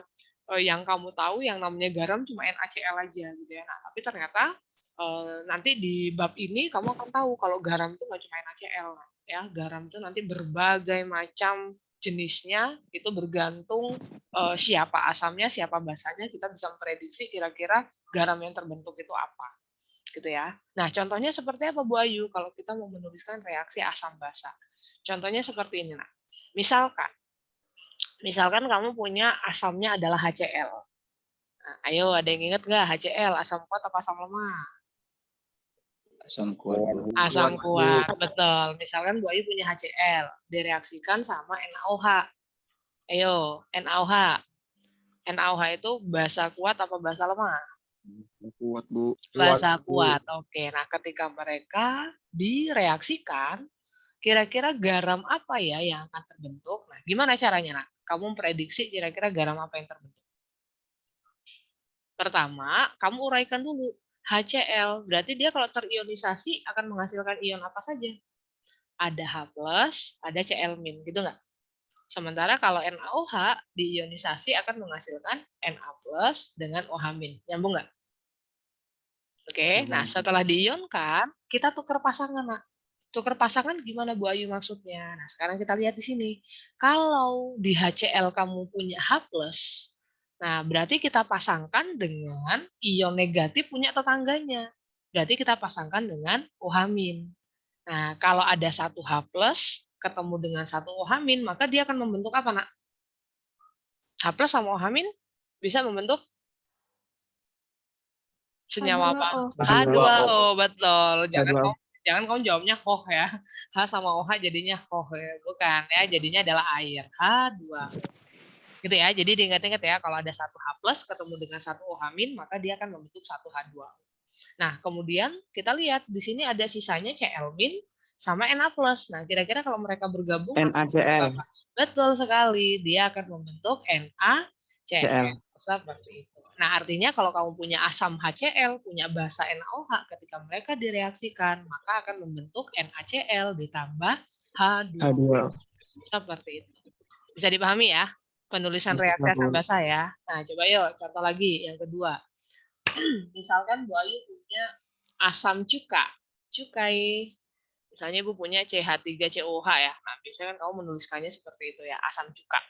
S1: yang kamu tahu yang namanya garam cuma NaCl aja gitu ya. Nah, tapi ternyata nanti di bab ini kamu akan tahu kalau garam itu nggak cuma NaCl ya. Garam itu nanti berbagai macam jenisnya, itu bergantung siapa asamnya, siapa basanya, kita bisa memprediksi kira-kira garam yang terbentuk itu apa. Gitu ya. Nah, contohnya seperti apa Bu Ayu kalau kita mau menuliskan reaksi asam basa? Contohnya seperti ini, nah. Misalkan kamu punya asamnya adalah HCl. Nah, ayo ada yang ingat nggak HCl, asam kuat apa asam lemah?
S3: Asam kuat, Bu.
S1: Asam kuat, betul. Misalkan Bu Ayu punya HCl, direaksikan sama NaOH. Ayo, NaOH. NaOH itu basa kuat apa basa lemah?
S10: Kuat, Bu.
S1: Basa kuat. Oke. Nah, ketika mereka direaksikan, kira-kira garam apa ya yang akan terbentuk? Nah, gimana caranya, Nak? Kamu prediksi kira-kira garam apa yang terbentuk? Pertama, kamu uraikan dulu. HCl, berarti dia kalau terionisasi akan menghasilkan ion apa saja? Ada H+, ada Cl-, gitu nggak? Sementara kalau NaOH diionisasi akan menghasilkan Na+ dengan OH-. Nyambung nggak? Oke, nah setelah diionkan, kita tukar pasangan, Nak. Tukar pasangan gimana Bu Ayu maksudnya? Nah, sekarang kita lihat di sini. Kalau di HCl kamu punya H+, nah berarti kita pasangkan dengan ion negatif punya tetangganya. Berarti kita pasangkan dengan OH-. Nah, kalau ada satu H+ ketemu dengan satu OH-, maka dia akan membentuk apa, Nak? H+ sama OH- bisa membentuk senyawa apa? H2O, betul. Jangan kamu jawabnya HOH ya. H sama OH jadinya HOH ya. Bukan ya, jadinya adalah air. H2O. Gitu ya. Jadi diingat-ingat ya, kalau ada satu H+ ketemu dengan satu OH-, maka dia akan membentuk satu H2O. Nah, kemudian kita lihat di sini ada sisanya Cl- sama Na+. Nah, kira-kira kalau mereka bergabung
S11: NaCl.
S1: Betul sekali, dia akan membentuk NaCl. Seperti itu. Nah, artinya kalau kamu punya asam HCl, punya basa NaOH, ketika mereka direaksikan, maka akan membentuk NaCl ditambah H2O. Seperti itu. Bisa dipahami ya? Penulisan reaksi asam basa ya. Nah, coba yuk contoh lagi yang kedua. Misalkan Bu Ayu punya asam cukai. Misalnya Ibu punya CH3COH ya. Nah, biasanya kan kamu menuliskannya seperti itu ya, asam cuka.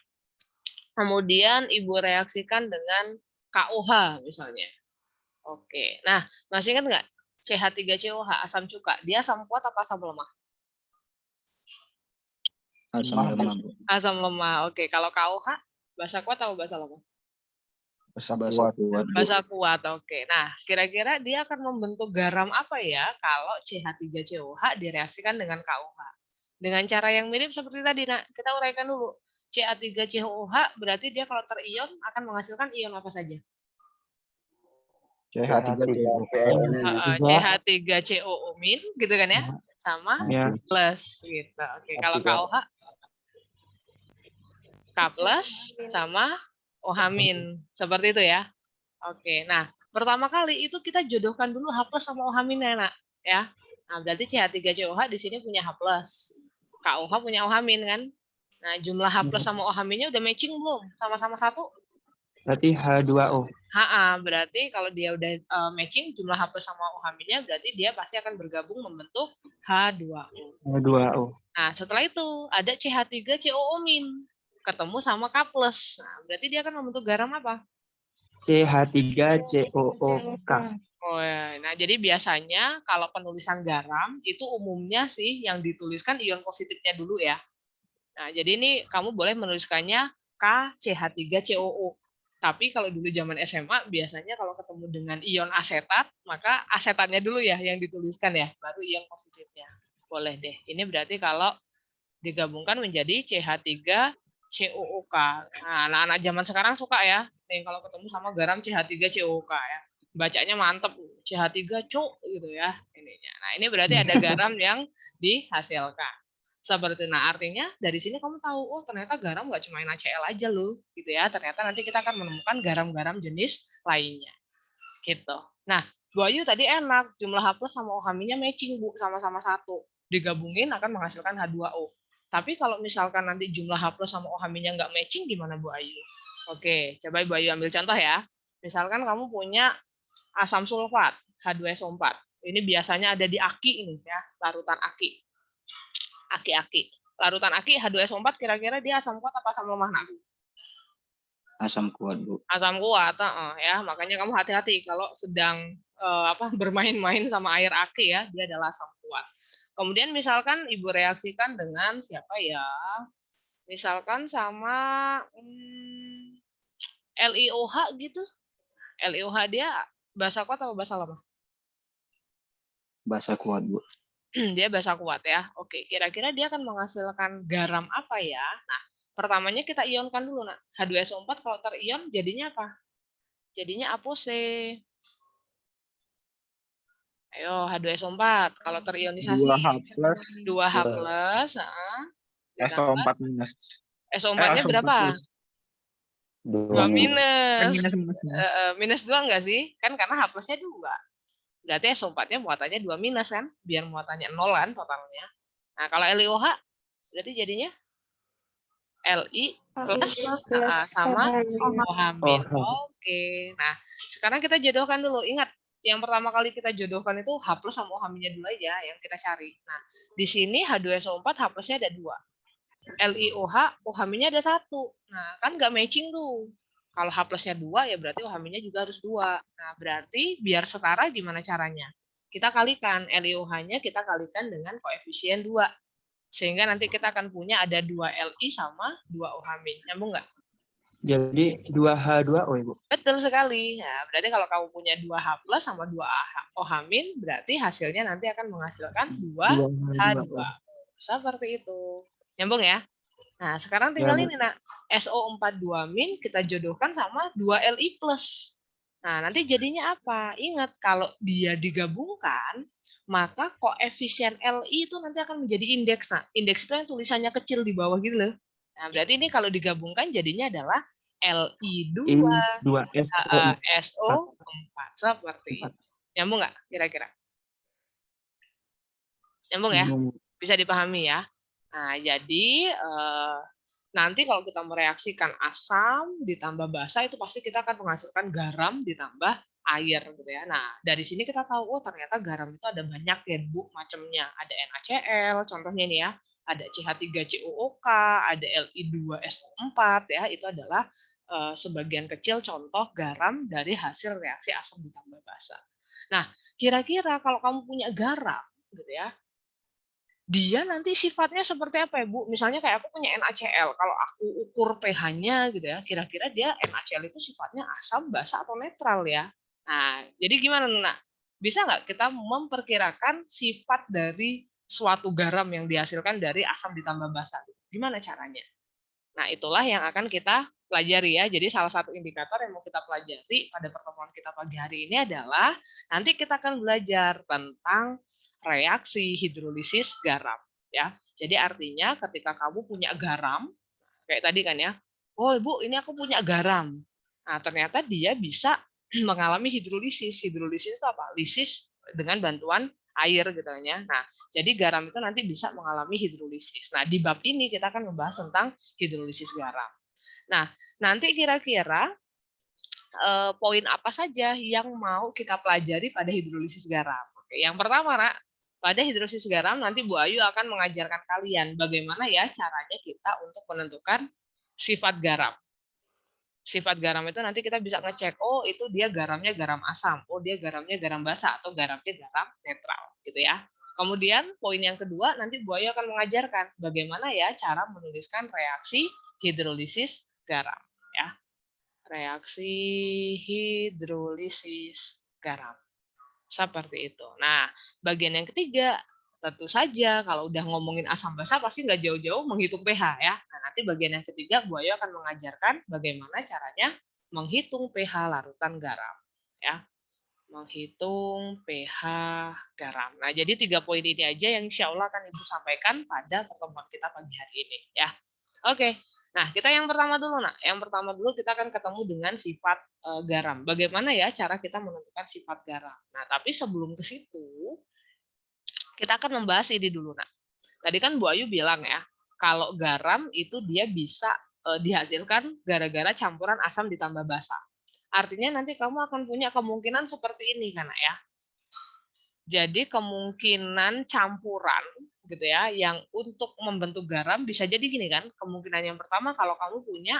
S1: Kemudian Ibu reaksikan dengan KOH misalnya. Oke. Nah, masih ingat nggak CH3COH asam cuka? Dia asam kuat apa asam lemah?
S3: Asam lemah, Bu.
S1: Asam lemah. Oke. Kalau KOH basa kuat atau basa lemah?
S3: Basa kuat.
S1: Basa kuat, oke. Nah, kira-kira dia akan membentuk garam apa ya kalau CH3COH direaksikan dengan KOH? Dengan cara yang mirip seperti tadi, nah, kita uraikan dulu. CH3COH berarti dia kalau terion akan menghasilkan ion apa saja? CH3COO- gitu kan ya? Sama plus gitu. Oke, kalau KOH K plus sama OH-. Seperti itu ya. Oke, nah pertama kali itu kita jodohkan dulu H plus sama OH- ya, nak, ya. Nah, berarti CH3COH di sini punya H plus, KOH punya OH- kan. Nah, jumlah H plus sama OH-nya udah matching belum? Sama-sama satu?
S11: Berarti H2O.
S1: Berarti kalau dia udah matching jumlah H plus sama OH-nya berarti dia pasti akan bergabung membentuk H2O.
S11: H2O.
S1: Nah, setelah itu ada CH3COO- ketemu sama K plus. Nah, berarti dia akan membentuk garam apa?
S11: CH3COOK.
S1: Oh ya. Nah, jadi biasanya kalau penulisan garam itu umumnya sih yang dituliskan ion positifnya dulu ya. Nah, jadi ini kamu boleh menuliskannya KCH3COO. Tapi kalau dulu zaman SMA biasanya kalau ketemu dengan ion asetat, maka asetatnya dulu ya yang dituliskan ya, baru ion positifnya. Boleh deh. Ini berarti kalau digabungkan menjadi CH3COOK. Nah, anak-anak zaman sekarang suka ya. Nih kalau ketemu sama garam CH3COOK ya. Bacanya mantep, CH3CO gitu ya ininya. Nah, ini berarti ada garam yang dihasilkan. Seperti, nah artinya dari sini kamu tahu, oh ternyata garam nggak cuma NaCl aja loh, gitu ya. Ternyata nanti kita akan menemukan garam-garam jenis lainnya, gitu. Nah, Bu Ayu tadi enak, jumlah H plus sama OH-nya matching, Bu, sama-sama satu. Digabungin akan menghasilkan H2O. Tapi kalau misalkan nanti jumlah H plus sama OH-nya nggak matching, gimana Bu Ayu? Oke, coba Bu Ayu ambil contoh ya. Misalkan kamu punya asam sulfat, H2SO4. Ini biasanya ada di aki ini ya, larutan aki. Aki-aki. Larutan aki H2SO4 kira-kira dia asam kuat apa asam lemah, nak?
S3: Asam kuat, Bu.
S1: Asam kuat, ya. Makanya kamu hati-hati kalau sedang bermain-main sama air aki ya, dia adalah asam kuat. Kemudian misalkan Ibu reaksikan dengan siapa ya? Misalkan sama LiOH gitu. LiOH dia basa kuat atau basa lemah?
S3: Basa kuat, Bu.
S1: Dia basa kuat ya. Oke, kira-kira dia akan menghasilkan garam apa ya? Nah, pertamanya kita ionkan dulu, nak. H2SO4 kalau terion jadinya apa? Jadinya ApoC. Ayo, H2SO4 kalau terionisasi 2H+,
S10: SO4 minus.
S1: SO4-nya berapa? 2 minus. Minus 2 enggak sih? Kan karena H+-nya 2. Berarti SO4-nya muatannya 2 minus kan? Biar muatannya 0 kan totalnya. Nah, kalau LiOH berarti jadinya Li plus sama OH-. Oke. Nah, sekarang kita jodohkan dulu. Ingat, yang pertama kali kita jodohkan itu H plus sama OH-nya dulu aja yang kita cari. Nah, di sini H2SO4 H plusnya ada 2. LiOH OH-nya ada 1. Nah, kan nggak matching tuh. Kalau H plusnya 2 ya berarti OH-nya juga harus 2. Nah, berarti biar setara gimana caranya? Kita kalikan LiOH-nya kita kalikan dengan koefisien 2. Sehingga nanti kita akan punya ada 2 Li sama 2 OH-. Nyambung nggak?
S11: Jadi 2H2O, Ibu.
S1: Betul sekali. Nah, berarti kalau kamu punya 2H plus sama 2 OH-, berarti hasilnya nanti akan menghasilkan 2H2O. Seperti itu. Nyambung ya? Nah, sekarang tinggal ini, nak. SO42- kita jodohkan sama 2 Li plus. Nah, nanti jadinya apa? Ingat, kalau dia digabungkan, maka koefisien Li itu nanti akan menjadi indeks. Nah, indeks itu yang tulisannya kecil di bawah gitu loh. Nah, berarti ini kalau digabungkan jadinya adalah Li2 SO4 seperti itu. Nyambung nggak kira-kira? Nyambung ya? Bisa dipahami ya? Nah, jadi nanti kalau kita mereaksikan asam ditambah basa itu pasti kita akan menghasilkan garam ditambah air gitu ya. Nah, dari sini kita tahu oh ternyata garam itu ada banyak ya, Bu, macamnya. Ada NaCl contohnya ini ya. Ada CH3COOK, ada Li2SO4 ya. Itu adalah sebagian kecil contoh garam dari hasil reaksi asam ditambah basa. Nah, kira-kira kalau kamu punya garam gitu ya, dia nanti sifatnya seperti apa ya Bu? Misalnya kayak aku punya NaCl, kalau aku ukur pH-nya gitu ya, kira-kira dia NaCl itu sifatnya asam, basa, atau netral ya. Nah, jadi gimana Nuna? Bisa nggak kita memperkirakan sifat dari suatu garam yang dihasilkan dari asam ditambah basa? Gimana caranya? Nah, itulah yang akan kita pelajari ya. Jadi salah satu indikator yang mau kita pelajari pada pertemuan kita pagi hari ini adalah nanti kita akan belajar tentang reaksi hidrolisis garam ya. Jadi artinya ketika kamu punya garam kayak tadi kan ya. Oh, Bu, ini aku punya garam. Nah, ternyata dia bisa mengalami hidrolisis. Hidrolisis itu apa? Lisis dengan bantuan air gitu kan ya. Nah, jadi garam itu nanti bisa mengalami hidrolisis. Nah, di bab ini kita akan membahas tentang hidrolisis garam. Nah, nanti kira-kira poin apa saja yang mau kita pelajari pada hidrolisis garam. Oke, yang pertama, Nak, pada hidrolisis garam nanti Bu Ayu akan mengajarkan kalian bagaimana ya caranya kita untuk menentukan sifat garam. Sifat garam itu nanti kita bisa ngecek, oh itu dia garamnya garam asam, oh dia garamnya garam basa, atau garamnya garam netral, gitu ya. Kemudian poin yang kedua nanti Bu Ayu akan mengajarkan bagaimana ya cara menuliskan reaksi hidrolisis garam, ya. Reaksi hidrolisis garam. Seperti itu. Nah, bagian yang ketiga, tentu saja kalau udah ngomongin asam basa pasti nggak jauh-jauh menghitung pH ya. Nah, nanti bagian yang ketiga Bu Ayu akan mengajarkan bagaimana caranya menghitung pH larutan garam. Ya, menghitung pH garam. Nah, jadi 3 poin ini aja yang insya Allah akan Ibu sampaikan pada pertemuan kita pagi hari ini. Ya, oke. Nah, kita yang pertama dulu, Nak. Yang pertama dulu kita akan ketemu dengan sifat garam. Bagaimana ya cara kita menentukan sifat garam? Nah, tapi sebelum ke situ, kita akan membahas ini dulu, Nak. Tadi kan Bu Ayu bilang ya, kalau garam itu dia bisa dihasilkan gara-gara campuran asam ditambah basa. Artinya nanti kamu akan punya kemungkinan seperti ini, kan, ya. Jadi kemungkinan campuran gitu ya yang untuk membentuk garam bisa jadi gini kan, kemungkinan yang pertama kalau kamu punya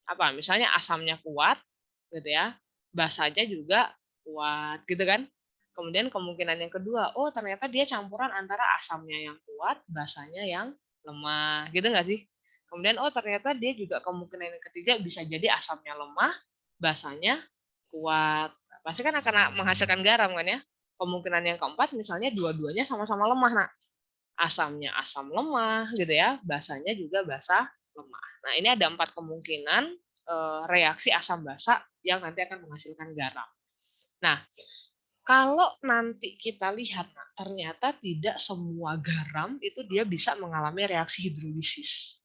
S1: apa misalnya asamnya kuat gitu ya, basanya juga kuat gitu kan. Kemudian kemungkinan yang kedua, oh ternyata dia campuran antara asamnya yang kuat, basanya yang lemah gitu nggak sih? Kemudian oh ternyata dia juga kemungkinan yang ketiga bisa jadi asamnya lemah, basanya kuat. Pasti kan akan menghasilkan garam kan ya. Kemungkinan yang keempat misalnya dua-duanya sama-sama lemah, Nak. Asamnya asam lemah gitu ya, basanya juga basa lemah. Nah, ini ada 4 kemungkinan reaksi asam basa yang nanti akan menghasilkan garam. Nah, kalau nanti kita lihat, nah, ternyata tidak semua garam itu dia bisa mengalami reaksi hidrolisis.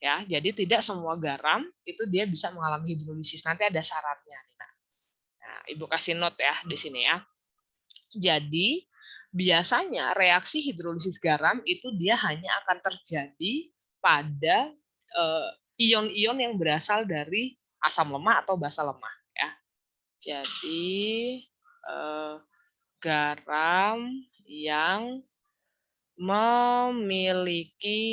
S1: Ya, jadi tidak semua garam itu dia bisa mengalami hidrolisis. Nanti ada syaratnya. Nah, Ibu kasih note ya di sini ya. Jadi, biasanya reaksi hidrolisis garam itu dia hanya akan terjadi pada ion-ion yang berasal dari asam lemah atau basa lemah. Ya. Jadi, garam yang memiliki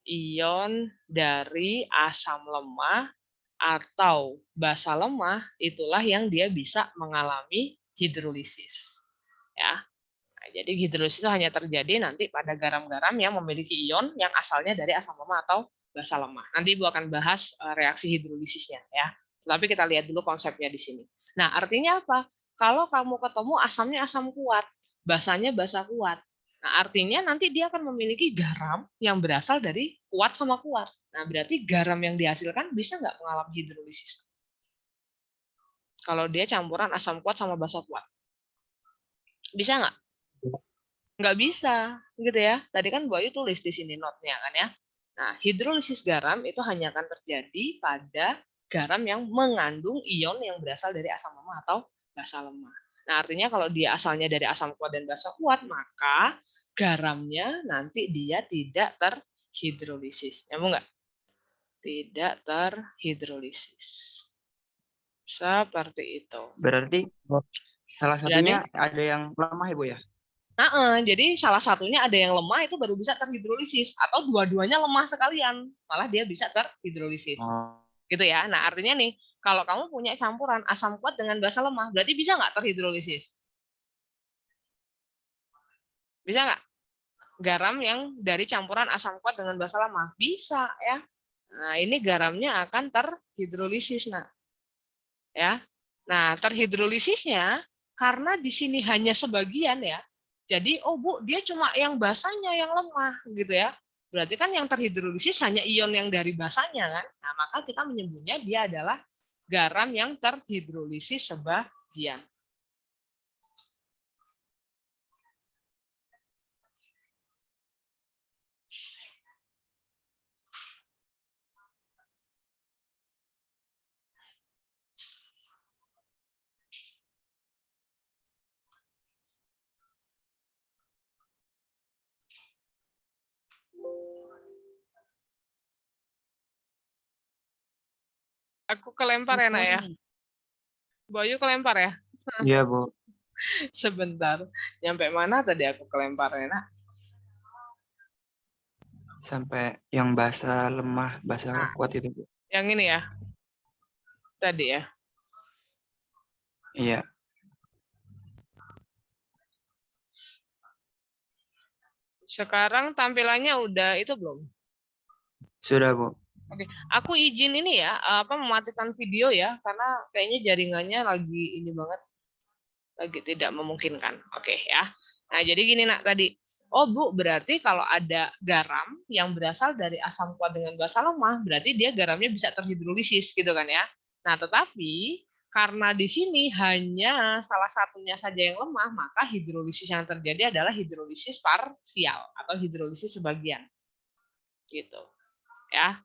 S1: ion dari asam lemah atau basa lemah itulah yang dia bisa mengalami hidrolisis. Ya. Nah, jadi hidrolisis itu hanya terjadi nanti pada garam-garam yang memiliki ion yang asalnya dari asam lemah atau basa lemah. Nanti Ibu akan bahas reaksi hidrolisisnya ya. Tapi kita lihat dulu konsepnya di sini. Nah, artinya apa? Kalau kamu ketemu asamnya asam kuat, basanya basa kuat. Nah, artinya nanti dia akan memiliki garam yang berasal dari kuat sama kuat. Nah, berarti garam yang dihasilkan bisa nggak mengalami hidrolisis? Kalau dia campuran asam kuat sama basa kuat. Bisa nggak? Nggak bisa, gitu ya. Tadi kan Bu Ayu tulis di sini note-nya kan ya. Nah, hidrolisis garam itu hanya akan terjadi pada garam yang mengandung ion yang berasal dari asam lemah atau basa lemah. Nah, artinya kalau dia asalnya dari asam kuat dan basa kuat, maka garamnya nanti dia tidak terhidrolisis. Nyambung nggak? Tidak terhidrolisis. Seperti itu.
S11: Berarti salah satunya ada yang lemah ya, Bu ya?
S1: Jadi salah satunya ada yang lemah itu baru bisa terhidrolisis. Atau dua-duanya lemah sekalian. Malah dia bisa terhidrolisis. Gitu ya. Nah, artinya nih, kalau kamu punya campuran asam kuat dengan basa lemah, berarti bisa nggak terhidrolisis? Bisa nggak? garam yang dari campuran asam kuat dengan basa lemah? Bisa ya. Nah, ini garamnya akan terhidrolisis, nah. Ya. Nah, terhidrolisisnya karena di sini hanya sebagian ya. Jadi, oh Bu, dia cuma yang basanya yang lemah gitu ya. Berarti kan yang terhidrolisis hanya ion yang dari basanya kan. Nah, maka kita menyebutnya dia adalah garam yang terhidrolisis sebagian. Aku kelempar ya, Nak ya. Bu Ayu kelempar ya?
S11: Iya, Bu.
S1: Sebentar. Nyampe mana tadi aku kelemparnya, Nak?
S11: Sampai yang basa lemah, basa
S1: Nah,
S11: kuat itu, Bu.
S1: yang ini ya? Tadi ya?
S11: Iya.
S1: Sekarang tampilannya udah itu belum?
S11: Sudah, Bu.
S1: Oke, aku izin ini ya, mematikan video ya, karena kayaknya jaringannya lagi ini banget, lagi tidak memungkinkan. Oke ya. Nah, jadi gini Nak tadi. Oh Bu, berarti kalau ada garam yang berasal dari asam kuat dengan basa lemah, berarti dia garamnya bisa terhidrolisis gitu kan ya. Nah, tetapi karena di sini hanya salah satunya saja yang lemah, maka hidrolisis yang terjadi adalah hidrolisis parsial atau hidrolisis sebagian. Gitu. Ya.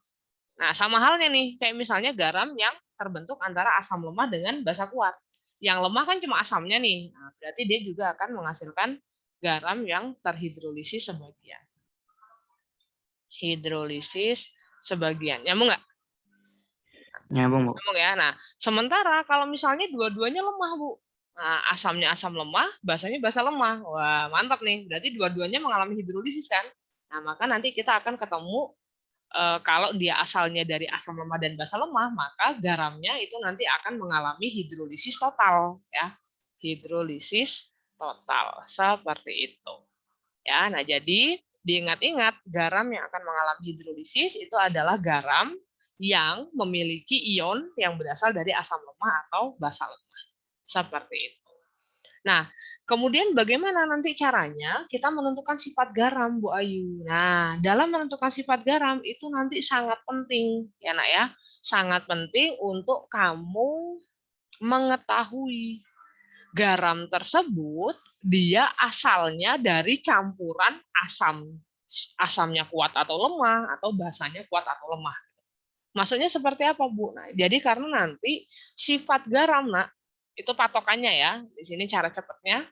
S1: Nah, sama halnya nih, kayak misalnya garam yang terbentuk antara asam lemah dengan basa kuat. Yang lemah kan cuma asamnya nih. Nah, berarti dia juga akan menghasilkan garam yang terhidrolisis sebagian. Hidrolisis sebagian. Nyambung nggak?
S11: Nyambung, Bu.
S1: Nyambung ya. Nah, sementara kalau misalnya dua-duanya lemah, Bu. Nah, asamnya asam lemah, basanya basa lemah. Wah, mantap nih. Berarti dua-duanya mengalami hidrolisis kan? Nah, maka nanti kita akan ketemu kalau dia asalnya dari asam lemah dan basa lemah, maka garamnya itu nanti akan mengalami hidrolisis total, ya, hidrolisis total seperti itu, ya. Nah, jadi diingat-ingat garam yang akan mengalami hidrolisis itu adalah garam yang memiliki ion yang berasal dari asam lemah atau basa lemah, seperti itu. Nah, kemudian bagaimana nanti caranya kita menentukan sifat garam, Bu Ayu? Nah, dalam menentukan sifat garam itu nanti sangat penting, ya Nak ya. Sangat penting untuk kamu mengetahui garam tersebut dia asalnya dari campuran asamnya kuat atau lemah atau basanya kuat atau lemah. Maksudnya seperti apa, Bu? Nah, jadi karena nanti sifat garam, Nak, itu patokannya ya. Di sini cara cepatnya.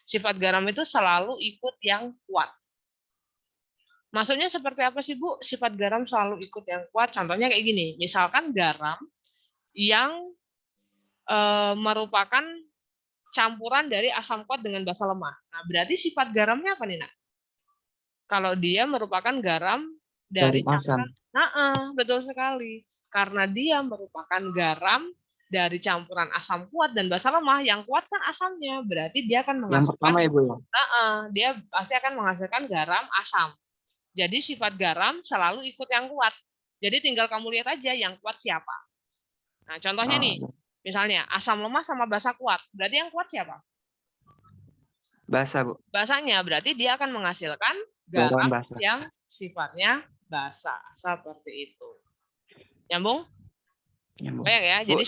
S1: Sifat garam itu selalu ikut yang kuat. Maksudnya seperti apa sih, Bu? Sifat garam selalu ikut yang kuat. Contohnya kayak gini. Misalkan garam yang merupakan campuran dari asam kuat dengan basa lemah. Nah, berarti sifat garamnya apa nih, Nak? Kalau dia merupakan garam dari campuran. Nah, betul sekali. Karena dia merupakan garam dari campuran asam kuat dan basa lemah, yang kuat kan asamnya, berarti dia akan menghasilkan.
S11: Yang pertama ya, Bu ya?
S1: Dia pasti akan menghasilkan garam asam. Jadi sifat garam selalu ikut yang kuat. Jadi tinggal kamu lihat aja yang kuat siapa. Nah, contohnya nih, misalnya asam lemah sama basa kuat, berarti yang kuat siapa?
S11: Basa, Bu.
S1: Basanya, berarti dia akan menghasilkan garam yang sifatnya basa, seperti itu. Nyambung?
S11: Nyambung.
S1: Bayang ya,
S11: Bu,
S1: jadi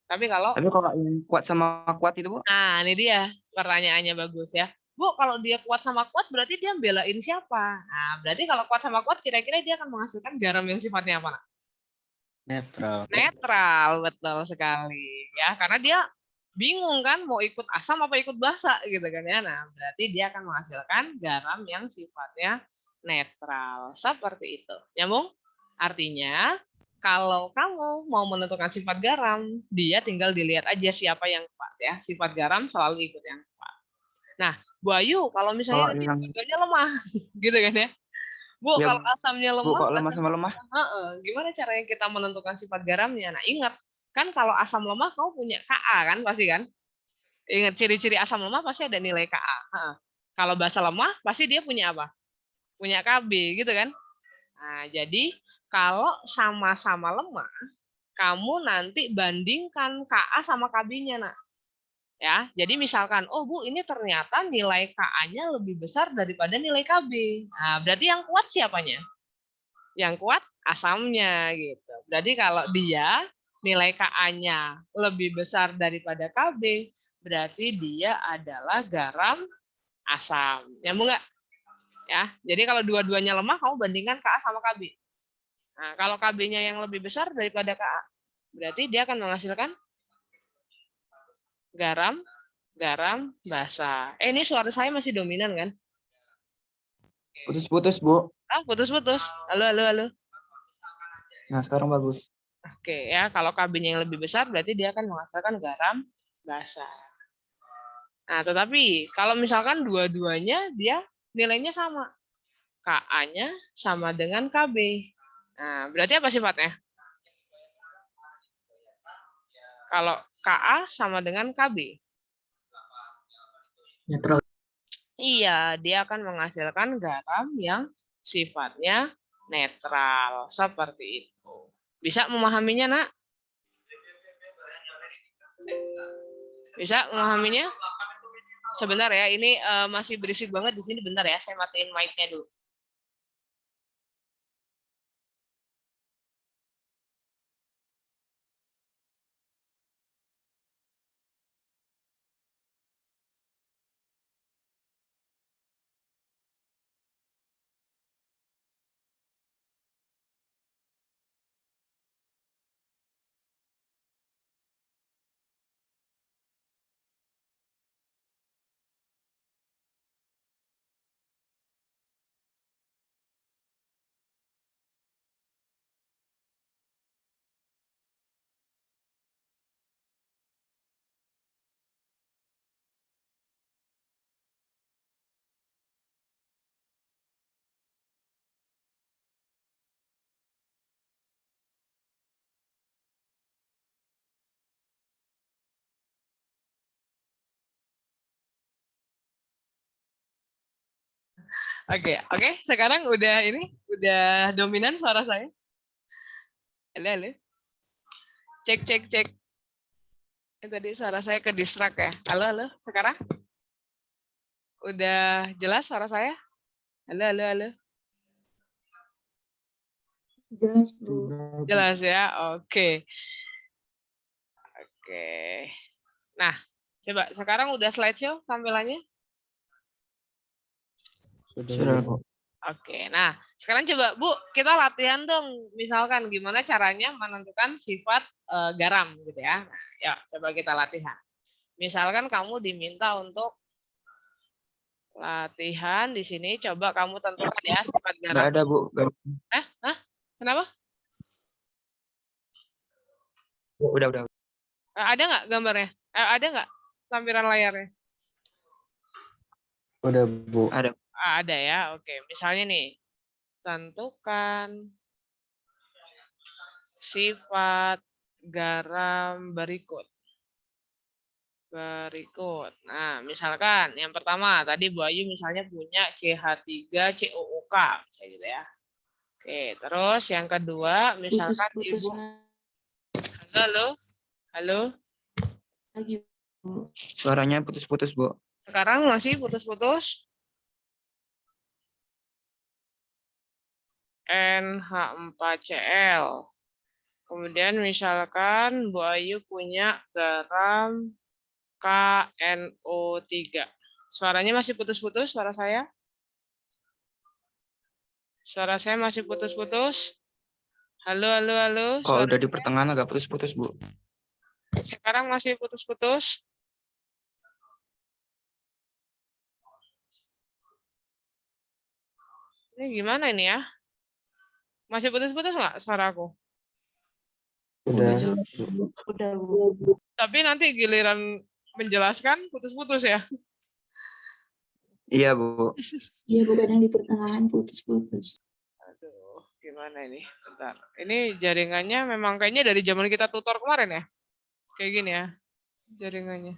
S1: tapi kalau
S11: yang kuat sama kuat itu, Bu?
S1: Nah, ini dia pertanyaannya bagus ya. Bu, kalau dia kuat sama kuat berarti dia belain siapa? Nah, berarti kalau kuat sama kuat kira-kira dia akan menghasilkan garam yang sifatnya apa, Nak?
S3: Netral.
S1: Netral, betul sekali. Ya, karena dia bingung kan mau ikut asam apa ikut basa gitu kan ya. Nah, berarti dia akan menghasilkan garam yang sifatnya netral. Seperti itu. Nyambung? Artinya kalau kamu mau menentukan sifat garam, dia tinggal dilihat aja siapa yang kuat ya. Sifat garam selalu ikut yang kuat. Nah, Bu Ayu, kalau misalnya dua-duanya lemah, gitu kan ya. Bu, ya, kalau asamnya lemah,
S11: Bu, kalau lemah sama lemah,
S1: gimana caranya kita menentukan sifat garamnya? Nah, ingat, kan kalau asam lemah kamu punya Ka kan, pasti kan? Ingat ciri-ciri asam lemah pasti ada nilai Ka. Kalau basa lemah, pasti dia punya apa? Punya KB, gitu kan? Nah, jadi kalau sama-sama lemah, kamu nanti bandingkan KA sama KB-nya, nak. Ya, jadi misalkan, oh Bu, ini ternyata nilai KA-nya lebih besar daripada nilai KB. Nah, berarti yang kuat siapanya? Yang kuat asamnya gitu. Berarti kalau dia nilai KA-nya lebih besar daripada KB, berarti dia adalah garam asam. Nyambung nggak? Ya, jadi kalau dua-duanya lemah, kamu bandingkan KA sama KB. Nah, kalau KB-nya yang lebih besar daripada KA, berarti dia akan menghasilkan garam basa. Ini suara saya masih dominan kan?
S11: Putus-putus, Bu.
S1: Ah, putus-putus. Halo.
S11: Nah, sekarang bagus.
S1: Oke, ya, kalau KB-nya yang lebih besar berarti dia akan menghasilkan garam basa. Nah, tetapi kalau misalkan dua-duanya dia nilainya sama. KA-nya sama dengan KB. Nah, berarti apa sifatnya? Kalau KA sama dengan KB.
S2: Netral.
S1: Iya, dia akan menghasilkan garam yang sifatnya netral. Seperti itu. Bisa memahaminya, nak? Bisa memahaminya? Sebentar ya, ini masih berisik banget di sini. Bentar ya, saya matiin mic-nya dulu. Oke. Sekarang udah dominan suara saya. Halo. Cek. Tadi suara saya ke distract ya. Halo. Sekarang udah jelas suara saya? Halo.
S9: Jelas, Bu.
S1: Jelas ya. Oke. Nah, coba sekarang udah slideshow tampilannya?
S11: Sudah, Bu.
S1: Oke, nah sekarang coba Bu, kita latihan dong. Misalkan gimana caranya menentukan sifat garam gitu ya. Nah, ya, coba kita latihan. Misalkan kamu diminta untuk latihan di sini, coba kamu tentukan ya sifat garam.
S11: Nggak ada, Bu.
S1: Hah? Kenapa?
S11: Udah.
S1: Ada nggak gambarnya? Ada nggak tampilan layarnya?
S11: Udah, Bu. Ada.
S1: Ada ya, oke. Misalnya nih, tentukan sifat garam berikut. Nah, misalkan yang pertama, tadi Bu Ayu misalnya punya CH3COOK, misalnya gitu ya. Oke, terus yang kedua, misalkan Ibu. Halo.
S9: Lagi, Bu.
S11: Suaranya putus-putus, Bu.
S1: Sekarang masih putus-putus. NH4Cl. Kemudian misalkan Bu Ayu punya garam KNO3. Suaranya masih putus-putus suara saya? Suara saya masih putus-putus? Halo.
S11: Kalau udah di pertengahan agak putus-putus, Bu.
S1: Sekarang masih putus-putus? Ini gimana ini ya? Masih putus-putus nggak suaraku?
S11: Udah,
S9: Bu.
S1: Tapi nanti giliran menjelaskan putus-putus ya?
S11: Iya, Bu.
S9: Iya, Bu, kadang di pertengahan putus-putus.
S1: Aduh, gimana ini? Bentar. Ini jaringannya memang kayaknya dari zaman kita tutor kemarin ya? Kayak gini ya, jaringannya.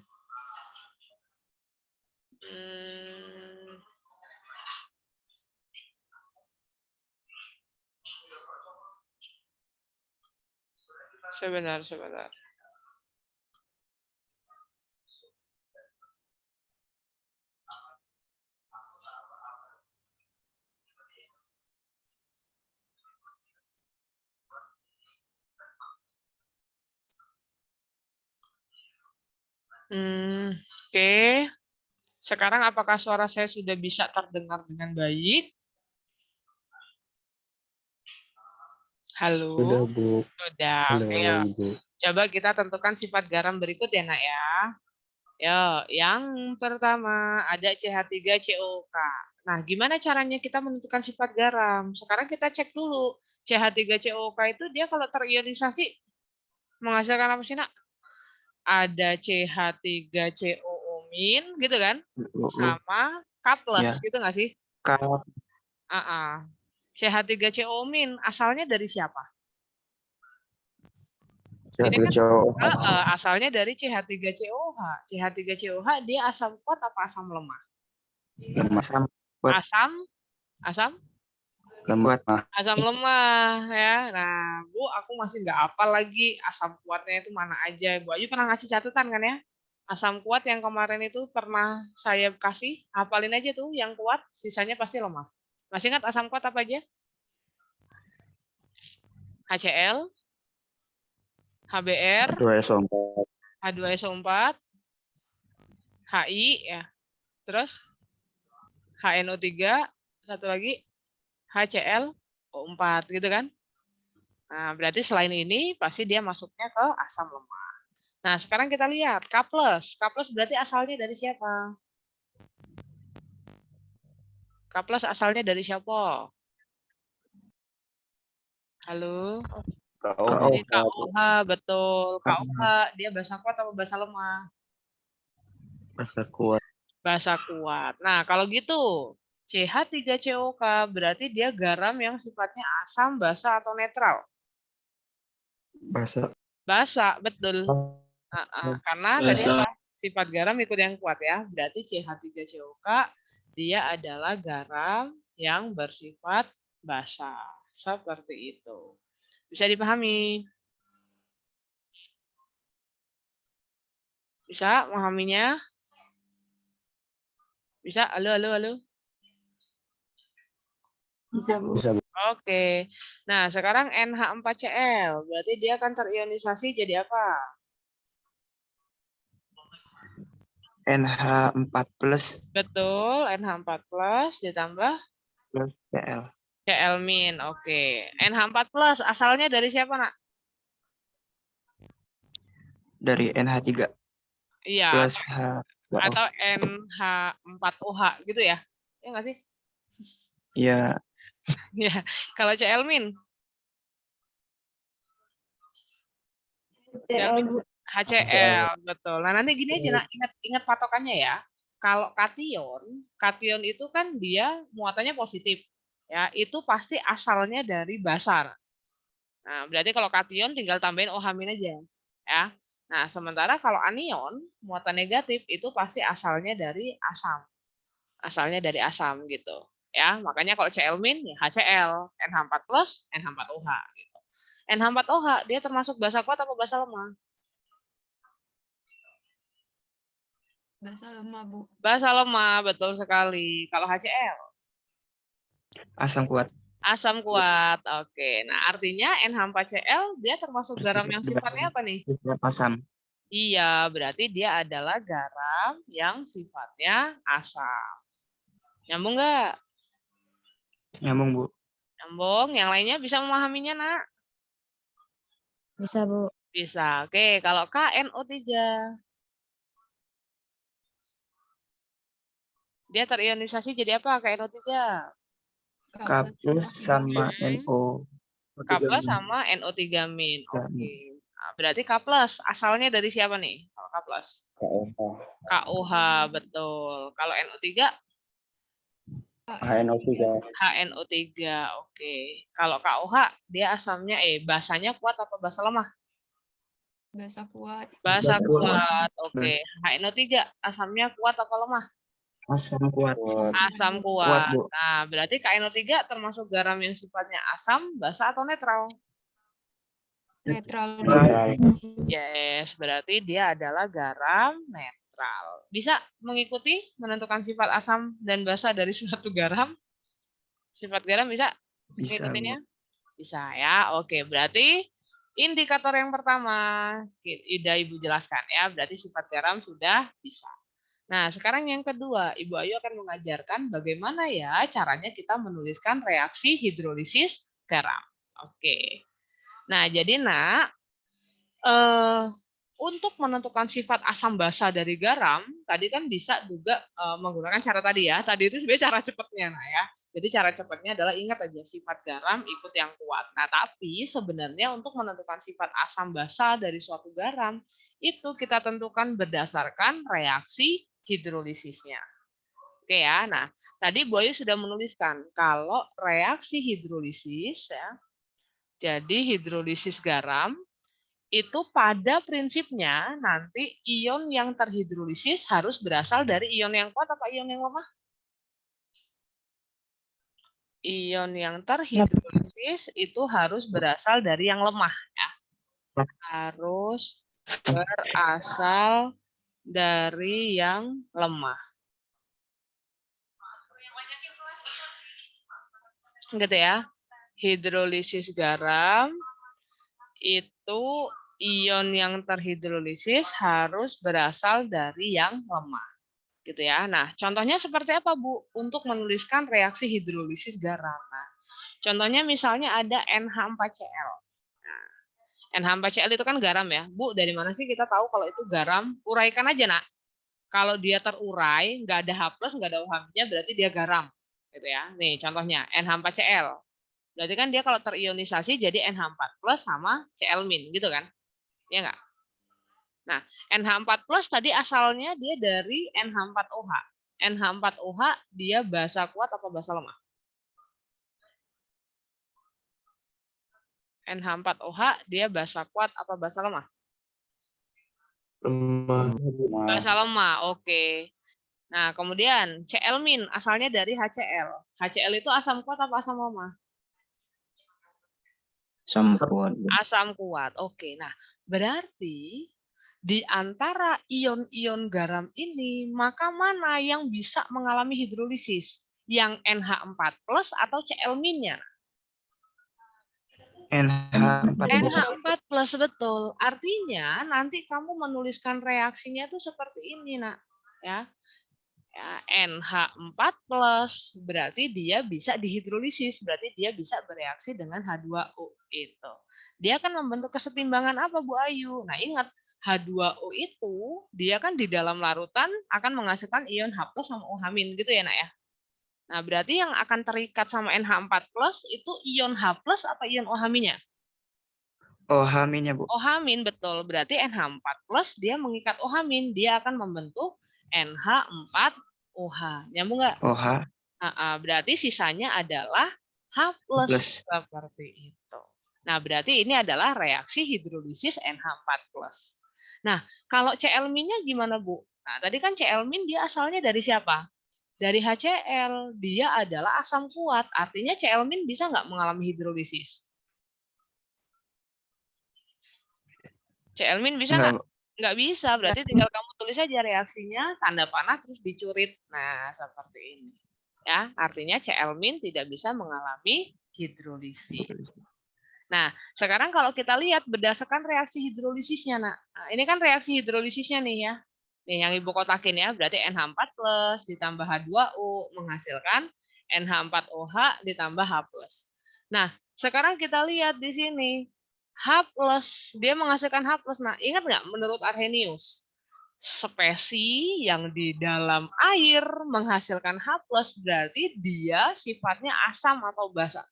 S1: Sebentar. Oke. Sekarang apakah suara saya sudah bisa terdengar dengan baik? Halo?
S11: Sudah, Bu.
S1: Sudah,
S11: Halo,
S1: oke ya.
S11: Ibu.
S1: Coba kita tentukan sifat garam berikut ya, Nak ya. Yo, yang pertama ada CH3COK. Nah, gimana caranya kita menentukan sifat garam? Sekarang kita cek dulu. CH3COK itu dia kalau terionisasi menghasilkan apa sih, Nak? Ada CH3COO- gitu kan? Sama K+,
S11: Ya.
S1: gitu nggak sih? CH3COO- asalnya dari siapa? Ini kan asalnya dari CH3COH. CH3COH dia asam kuat apa asam lemah?
S11: Asam kuat.
S1: Asam
S11: Lemah.
S1: asam lemah ya. Nah, Bu, aku masih nggak hafal lagi asam kuatnya itu mana aja. Bu Ayu pernah ngasih catatan kan ya? Asam kuat yang kemarin itu pernah saya kasih, hafalin aja tuh yang kuat, sisanya pasti lemah. Masih ingat asam kuat apa aja? HCl, HBr,
S11: H2SO4.
S1: H2SO4, HI ya. Terus HNO3, satu lagi HClO4 gitu kan. Nah, berarti selain ini pasti dia masuknya ke asam lemah. Nah, sekarang kita lihat K+. K+ berarti asalnya dari siapa? K+ asalnya dari siapa? Halo? Ini KOH, betul. KOH, dia basa kuat atau basa lemah?
S11: Basa kuat.
S1: Basa kuat. Nah, kalau gitu, CH3COK berarti dia garam yang sifatnya asam, basa, atau netral?
S11: Basa.
S1: Basa, betul. Karena tadi apa? Sifat garam ikut yang kuat ya. Berarti CH3COK dia adalah garam yang bersifat basa. Seperti itu. Bisa dipahami? Bisa memahaminya? Bisa? Halo?
S9: Bisa, Bu.
S1: Oke. Nah, sekarang NH4Cl. Berarti dia akan terionisasi jadi apa?
S11: NH4+.
S1: Betul, NH4+ ditambah
S11: Cl.
S1: Cl-. Oke. NH4+ asalnya dari siapa, Nak?
S11: Dari NH3.
S1: Iya.
S11: Plus H.
S1: Atau NH4OH gitu ya? Iya nggak sih?
S11: Iya.
S1: Ya. Kalau Cl-. HCl, betul. Nah, nanti gini aja, Nak, ingat patokannya ya. Kalau kation itu kan dia muatannya positif. Ya, itu pasti asalnya dari basa. Nah, berarti kalau kation tinggal tambahin OH- aja. Ya. Nah, sementara kalau anion, muatan negatif itu pasti asalnya dari asam. Asalnya dari asam gitu. Ya, makanya kalau Cl- ya HCl, NH4+, NH4OH gitu. NH4OH dia termasuk basa kuat atau basa lemah?
S9: Basa lemah, Bu.
S1: Basa lemah, betul sekali. Kalau HCl?
S11: Asam kuat.
S1: Asam kuat. Oke. Nah, artinya NH4Cl dia termasuk garam yang sifatnya apa nih?
S11: Asam.
S1: Iya, berarti dia adalah garam yang sifatnya asam. Nyambung nggak?
S11: Nyambung, Bu.
S1: Nyambung. Yang lainnya bisa memahaminya, Nak?
S4: Bisa, Bu.
S1: Bisa. Oke, kalau KNO3. Dia terionisasi jadi apa KNO3?
S11: K+ sama NO.
S1: K+ sama NO3-. Oke. Nah, berarti K+ asalnya dari siapa nih? Kalau K+. KOH, betul. Kalau NO3? HNO3. Oke. Kalau KOH dia asamnya basanya kuat apa basa lemah?
S9: Basa kuat.
S1: Basa kuat. Oke. HNO3 asamnya kuat apa lemah?
S11: Asam kuat.
S1: Asam kuat. Nah, berarti KNO3 termasuk garam yang sifatnya asam, basa atau netral?
S9: Netral.
S1: Yes, berarti dia adalah garam netral. Bisa mengikuti menentukan sifat asam dan basa dari suatu garam? Sifat garam bisa
S11: Bisa,
S1: mengikutinya?
S11: Bu.
S1: Bisa ya. Oke, berarti indikator yang pertama, Ida Ibu jelaskan ya, berarti sifat garam sudah bisa. Nah, sekarang yang kedua, Ibu Ayu akan mengajarkan bagaimana ya caranya kita menuliskan reaksi hidrolisis garam. Oke. Nah, jadi Nak, untuk menentukan sifat asam basa dari garam, tadi kan bisa juga menggunakan cara tadi ya. Tadi itu sebenarnya cara cepatnya, Nak ya. Jadi cara cepatnya adalah ingat aja sifat garam ikut yang kuat. Nah, tapi sebenarnya untuk menentukan sifat asam basa dari suatu garam, itu kita tentukan berdasarkan reaksi hidrolisisnya. Oke ya, nah tadi Bu Ayu sudah menuliskan kalau reaksi hidrolisis ya, jadi hidrolisis garam itu pada prinsipnya nanti ion yang terhidrolisis harus berasal dari ion yang kuat atau ion yang lemah? Ion yang terhidrolisis itu harus berasal dari yang lemah ya. Harus berasal dari yang lemah. Gitu ya. Hidrolisis garam itu ion yang terhidrolisis harus berasal dari yang lemah. Gitu ya. Nah, contohnya seperti apa, Bu? Untuk menuliskan reaksi hidrolisis garam. Nah, contohnya misalnya ada NH4Cl. Nah, NH4Cl itu kan garam ya. Bu, dari mana sih kita tahu kalau itu garam? Uraikan aja, Nak. Kalau dia terurai, nggak ada H+, nggak ada OH-nya, berarti dia garam. Gitu ya. Nih, contohnya NH4Cl. Berarti kan dia kalau terionisasi jadi NH4+ sama Cl- gitu kan? Ya nggak? Nah, NH4+ tadi asalnya dia dari NH4OH. NH4OH dia basa kuat apa basa lemah? NH4OH dia basa kuat apa basa lemah?
S5: Lemah.
S1: Basa lemah, oke. Nah, kemudian Cl- asalnya dari HCl. HCl itu asam kuat apa asam lemah?
S3: Asam kuat.
S1: Asam kuat, oke. Nah, berarti di antara ion-ion garam ini, maka mana yang bisa mengalami hidrolisis? Yang NH4+ atau Cl-nya? NH4+, betul. Artinya nanti kamu menuliskan reaksinya itu seperti ini, Nak. Ya. NH4+ berarti dia bisa dihidrolisis, berarti dia bisa bereaksi dengan H2O itu. Dia akan membentuk kesetimbangan apa, Bu Ayu? Nah, ingat H2O itu dia kan di dalam larutan akan menghasilkan ion H+ sama OH- gitu ya, Nak ya. Nah, berarti yang akan terikat sama NH4+ itu ion H+ apa ion OH-nya?
S11: OH-nya, Bu.
S1: OH- betul. Berarti NH4+ dia mengikat OH-, dia akan membentuk NH4OH. Nyambung nggak?
S11: OH.
S1: Berarti sisanya adalah H+, seperti itu. Nah, berarti ini adalah reaksi hidrolisis NH4+. Nah, kalau Cl-nya gimana, Bu? Nah, tadi kan Cl- dia asalnya dari siapa? Dari HCl. Dia adalah asam kuat. Artinya Cl- bisa nggak mengalami hidrolisis? Cl- bisa nggak? Nggak bisa, berarti tinggal kamu tulis aja reaksinya, tanda panah, terus dicurit. Nah, seperti ini. Ya, artinya Cl- tidak bisa mengalami hidrolisis. Nah, sekarang kalau kita lihat berdasarkan reaksi hidrolisisnya, nah ini kan reaksi hidrolisisnya nih ya. Nih yang Ibu kotakin ya, berarti NH4+ ditambah H2O menghasilkan NH4OH ditambah H+. Nah, sekarang kita lihat di sini. H+, dia menghasilkan H+. Nah, ingat nggak menurut Arrhenius? Spesi yang di dalam air menghasilkan H+, berarti dia sifatnya asam atau basa?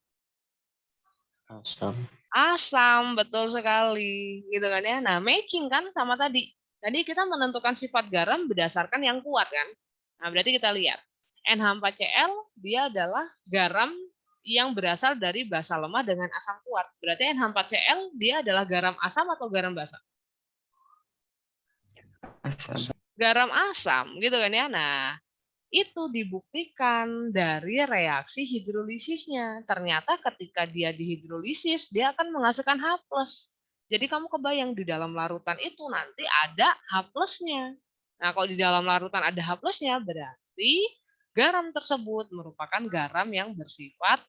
S5: Asam.
S1: Asam, betul sekali. Gitu kan ya. Nah, matching kan sama tadi. Tadi kita menentukan sifat garam berdasarkan yang kuat kan. Nah, berarti kita lihat. NH4Cl dia adalah garam yang berasal dari basa lemah dengan asam kuat. Berarti NH4Cl dia adalah garam asam atau garam basa?
S11: Asam.
S1: Garam asam, gitu kan ya. Nah, itu dibuktikan dari reaksi hidrolisisnya. Ternyata ketika dia dihidrolisis, dia akan menghasilkan H+. Jadi kamu kebayang di dalam larutan itu nanti ada H plusnya. Nah, kalau di dalam larutan ada H plusnya, berarti garam tersebut merupakan garam yang bersifat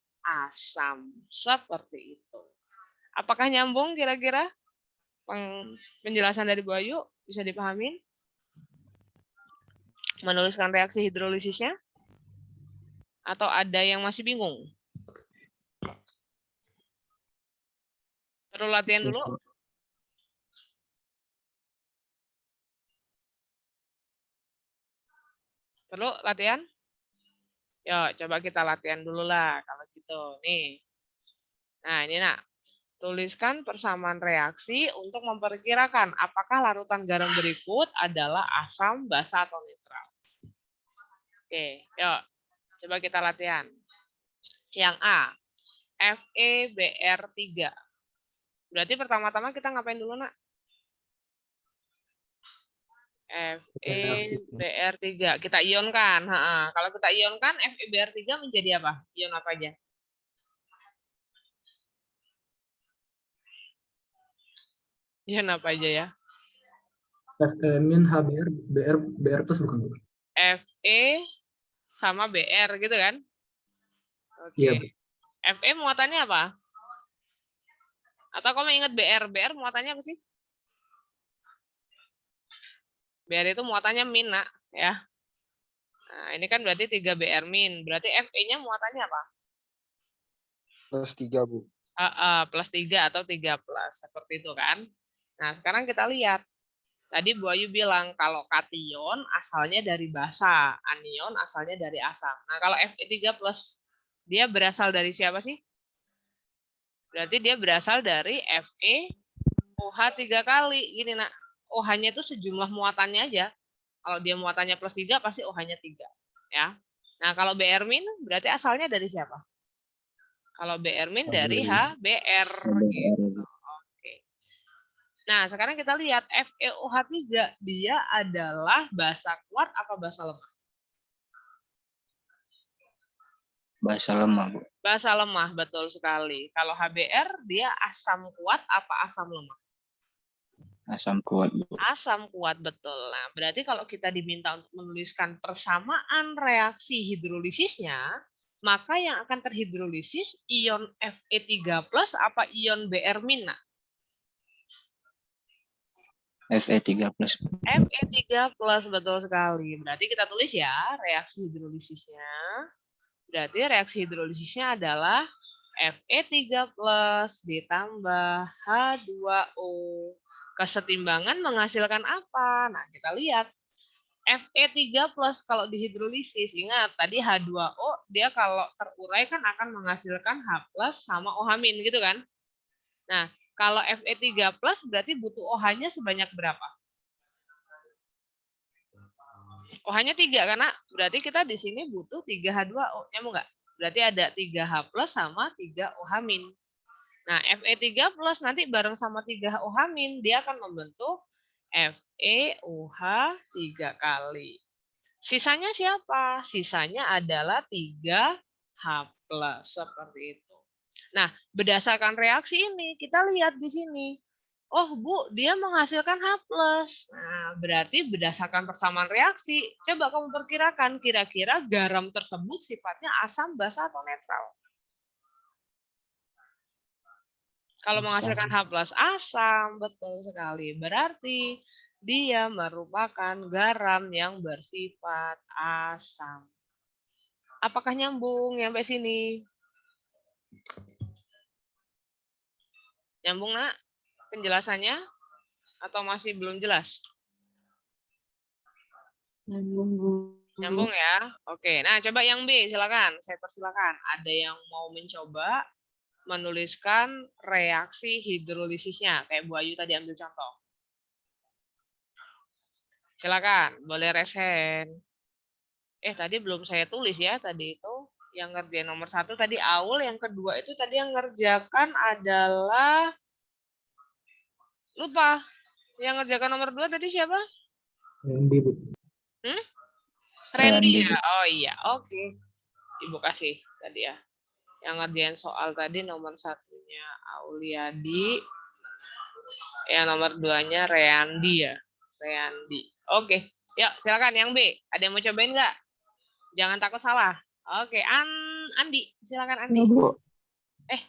S1: asam. Seperti itu. Apakah nyambung kira-kira penjelasan dari Bu Ayu? Bisa dipahamin? Menuliskan reaksi hidrolisisnya? Atau ada yang masih bingung? Perlu latihan dulu? Perlu latihan? Yuk, coba kita latihan dulu lah kalau gitu. Nih. Nah, ini nak. Tuliskan persamaan reaksi untuk memperkirakan apakah larutan garam berikut adalah asam, basa, atau netral. Oke, yuk. Coba kita latihan. Yang A, FeBr3. Berarti pertama-tama kita ngapain dulu, nak? FeBr3. Kita ionkan. Kalau kita ionkan, FeBr3 menjadi apa? Ion apa aja? Ion apa aja ya?
S2: Fe- HBr, BR plus bukan, Bu?
S1: Fe sama Br gitu kan? Oke.
S2: Iya, Bu.
S1: Fe muatannya apa? Atau kamu ingat Br? Br muatannya apa sih? Br itu muatannya min, nak, ya. Nah, ini kan berarti 3 Br min. Berarti Fe-nya muatannya apa?
S10: Plus 3, Bu.
S1: Plus 3 atau 3 plus. Seperti itu kan. Nah, sekarang kita lihat. Tadi Bu Ayu bilang kalau kation asalnya dari basa, anion asalnya dari asam. Nah, kalau Fe3+, dia berasal dari siapa sih? Berarti dia berasal dari FeOH 3 kali. Gini, nak. OH-nya itu sejumlah muatannya aja. Kalau dia muatannya plus 3, pasti OH-nya 3. Ya. Nah, kalau Br- berarti asalnya dari siapa? Kalau Br- dari HBr. Gitu. Oke. Nah, sekarang kita lihat FeOH3, dia adalah basa kuat apa basa lemah?
S3: Basa lemah, Bu.
S1: Basa lemah, betul sekali. Kalau HBr, dia asam kuat apa asam lemah?
S3: Asam kuat, Bu.
S1: Asam kuat, betul. Nah, berarti kalau kita diminta untuk menuliskan persamaan reaksi hidrolisisnya, maka yang akan terhidrolisis ion Fe3+ apa ion Br-?
S3: Fe3+.
S1: Fe3+, betul sekali. Berarti kita tulis ya reaksi hidrolisisnya. Berarti reaksi hidrolisisnya adalah Fe3+ ditambah H2O. Kesetimbangan menghasilkan apa? Nah, kita lihat. Fe3+ kalau dihidrolisis, ingat tadi H2O dia kalau terurai kan akan menghasilkan H+ sama OH- gitu kan. Nah, kalau Fe3+ berarti butuh OH-nya sebanyak berapa? OH-nya 3 karena berarti kita di sini butuh 3 H2O. Nyambung nggak? Berarti ada 3 H+ sama 3 OH-. Nah, Fe3+ nanti bareng sama 3 OH- dia akan membentuk FeOH 3 kali. Sisanya siapa? Sisanya adalah 3 H+, seperti itu. Nah, berdasarkan reaksi ini, kita lihat di sini. Oh, Bu, dia menghasilkan H+. Nah, berarti berdasarkan persamaan reaksi, coba kamu perkirakan kira-kira garam tersebut sifatnya asam, basa, atau netral. Kalau menghasilkan H+ asam, betul sekali. Berarti dia merupakan garam yang bersifat asam. Apakah nyambung sampai sini? Nyambung, nak? Penjelasannya? Atau masih belum jelas?
S6: Nyambung, Bu.
S1: Nyambung ya? Oke, nah coba yang B, silakan. Saya persilakan. Ada yang mau mencoba menuliskan reaksi hidrolisisnya. Kayak Bu Ayu tadi ambil contoh. Silakan, boleh raise hand. Tadi belum saya tulis ya, tadi itu yang ngerjain nomor 1 tadi Aul, yang kedua itu tadi yang ngerjakan adalah lupa. Yang ngerjakan nomor 2 tadi siapa?
S2: Randy, Bu.
S1: Randy ya. Oh iya, oke. Ibu kasih tadi ya. Yang ngerjain soal tadi nomor 1-nya Auliadi. Yang nomor 2-nya Reandi ya. Reandi. Oke. Yuk, silakan yang B. Ada yang mau cobain nggak? Jangan takut salah. Oke, Andi. Silakan Andi.
S5: Bu.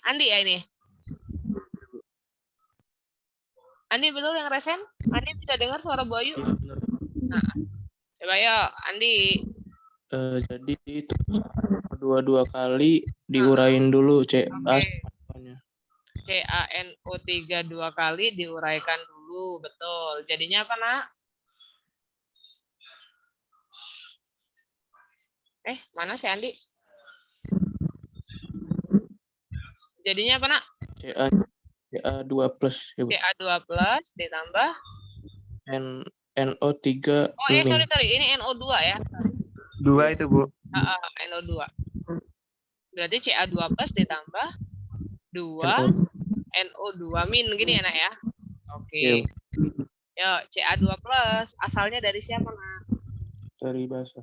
S1: Andi ya ini. Andi betul yang resen? Andi bisa dengar suara Bu Ayu? Nah, coba yuk, Andi.
S5: Jadi itu dua kali diurain dulu CA.
S1: CaNO3 2 kali diuraikan dulu, betul. Jadinya apa, Nak? Mana si Andi? Jadinya apa, Nak?
S5: CA2 plus. Ya, Bu.
S1: CA2 plus ditambah
S5: NO3 min.
S1: sorry. Ini NO2 ya.
S11: 2 itu, Bu.
S1: NO2. Berarti CA2 plus ditambah 2 NO2 min gini ya, Nak ya. Oke. Yuk, CA2 plus asalnya dari siapa, Nak?
S5: Dari basa.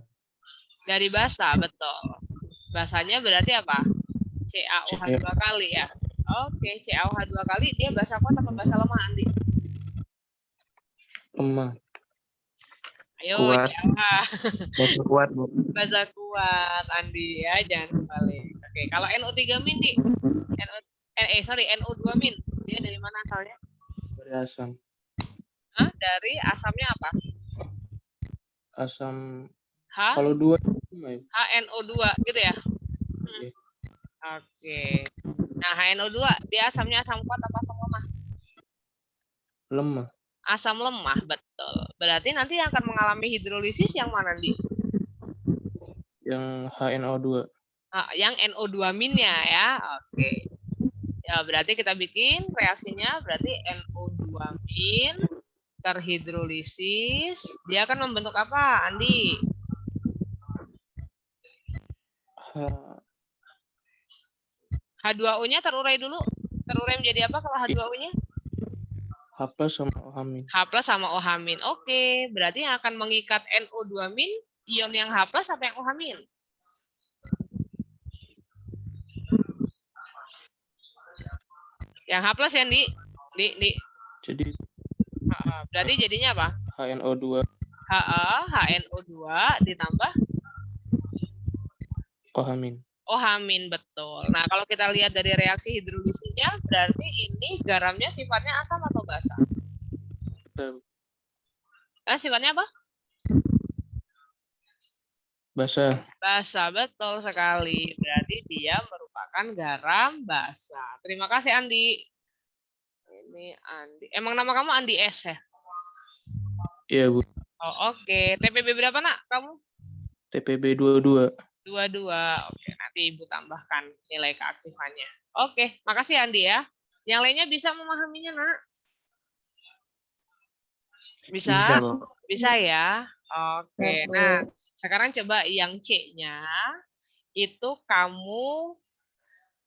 S1: Dari basa, betul. Basanya berarti apa? CaOH 2 kali ya. Oke, CaOH 2 kali dia basa kuat apa basa lemah, Andi?
S5: Lemah.
S1: Ayo,
S11: Kuat.
S1: CaOH.
S11: Basa kuat, Bu.
S1: Basa kuat, Andi ya, jangan kembali. Oke, kalau NO3 min, Di. NO2 min. Dia dari mana asalnya?
S5: Dari asam.
S1: Dari asamnya apa?
S5: Asam.
S1: H.
S5: Kalau 2
S1: HNO2 gitu ya? Oke. Nah, HNO2 dia asamnya asam kuat apa asam lemah?
S5: Lemah.
S1: Asam lemah, betul. Berarti nanti yang akan mengalami hidrolisis yang mana, Di?
S5: Yang HNO2.
S1: Yang NO2 minnya ya. Oke. Ya, berarti kita bikin reaksinya berarti NO2 min terhidrolisis. Dia akan membentuk apa, Andi? H2O-nya terurai dulu. Terurai menjadi apa kalau H2O-nya?
S5: H plus sama OH min.
S1: H plus sama OH min. Oke, berarti yang akan mengikat NO2 min, ion yang H plus apa yang OH min? Yang H plus ya, Di?
S5: Jadi
S1: berarti jadinya apa?
S5: HNO2.
S1: HNO2 ditambah
S5: OH min.
S1: OH min, betul. Nah, kalau kita lihat dari reaksi hidrolisisnya, berarti ini garamnya sifatnya asam atau basa? Sifatnya apa?
S5: Basa.
S1: Basa, betul sekali. Berarti dia merupakan garam basa. Terima kasih, Andi. Ini Andi. Emang nama kamu Andi S ya?
S5: Iya, Bu.
S1: Oh, oke. TPB berapa, Nak, kamu?
S5: TPB 22.
S1: 22. Oke, nanti Ibu tambahkan nilai keaktifannya. Oke, makasih Andi ya. Yang lainnya bisa memahaminya, Nak? Bisa? Bisa ya? Oke, nah sekarang coba yang C-nya itu kamu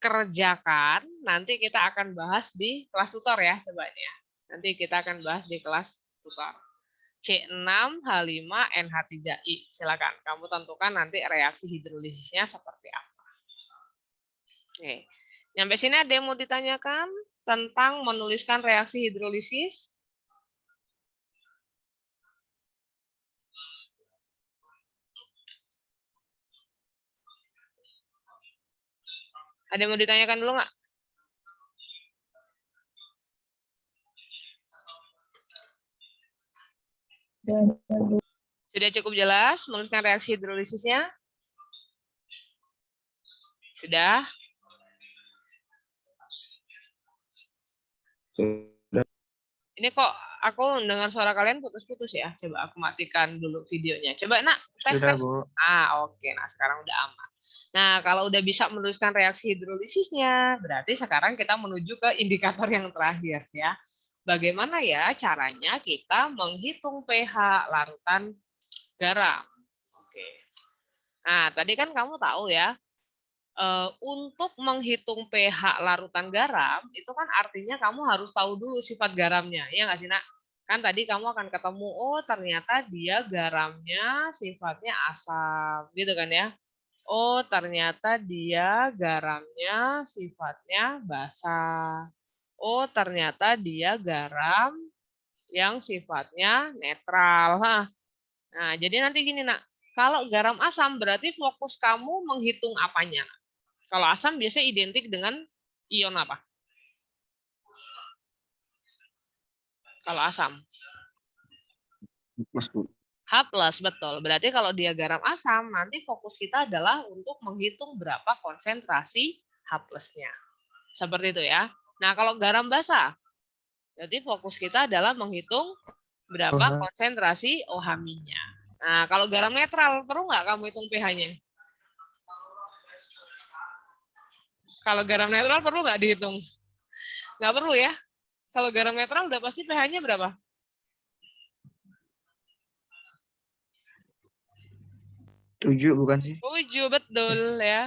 S1: kerjakan. Nanti kita akan bahas di kelas tutor ya, coba ya. Nanti kita akan bahas di kelas tutor. C6, H5, NH3I. Silakan, kamu tentukan nanti reaksi hidrolisisnya seperti apa. Oke. Sampai sini ada yang mau ditanyakan tentang menuliskan reaksi hidrolisis? Ada yang mau ditanyakan dulu nggak? Sudah cukup jelas menuliskan reaksi hidrolisisnya? Sudah?
S5: Sudah.
S1: Ini kok aku dengar suara kalian putus-putus ya? Coba aku matikan dulu videonya. Coba, Nak, tes.
S11: Bu.
S1: Oke. Nah, sekarang udah aman. Nah, kalau udah bisa menuliskan reaksi hidrolisisnya, berarti sekarang kita menuju ke indikator yang terakhir ya. Bagaimana ya caranya kita menghitung pH larutan garam? Oke. Nah, tadi kan kamu tahu ya, untuk menghitung pH larutan garam, itu kan artinya kamu harus tahu dulu sifat garamnya. Ya nggak sih, Nak? Kan tadi kamu akan ketemu, oh ternyata dia garamnya sifatnya asam, gitu kan ya. Oh ternyata dia garamnya sifatnya basa. oh ternyata dia garam yang sifatnya netral. Nah, jadi nanti gini nak, kalau garam asam berarti fokus kamu menghitung apanya? Kalau asam biasanya identik dengan ion apa? Kalau asam? H+, betul. Berarti kalau dia garam asam, nanti fokus kita adalah untuk menghitung berapa konsentrasi H+-nya. Seperti itu ya. Nah, kalau garam basa, berarti fokus kita adalah menghitung berapa konsentrasi OH-nya. Nah, kalau garam netral, perlu nggak kamu hitung pH-nya? Kalau garam netral perlu nggak dihitung? Nggak perlu ya. Kalau garam netral udah pasti pH-nya berapa?
S11: 7 bukan sih?
S1: 7, betul ya.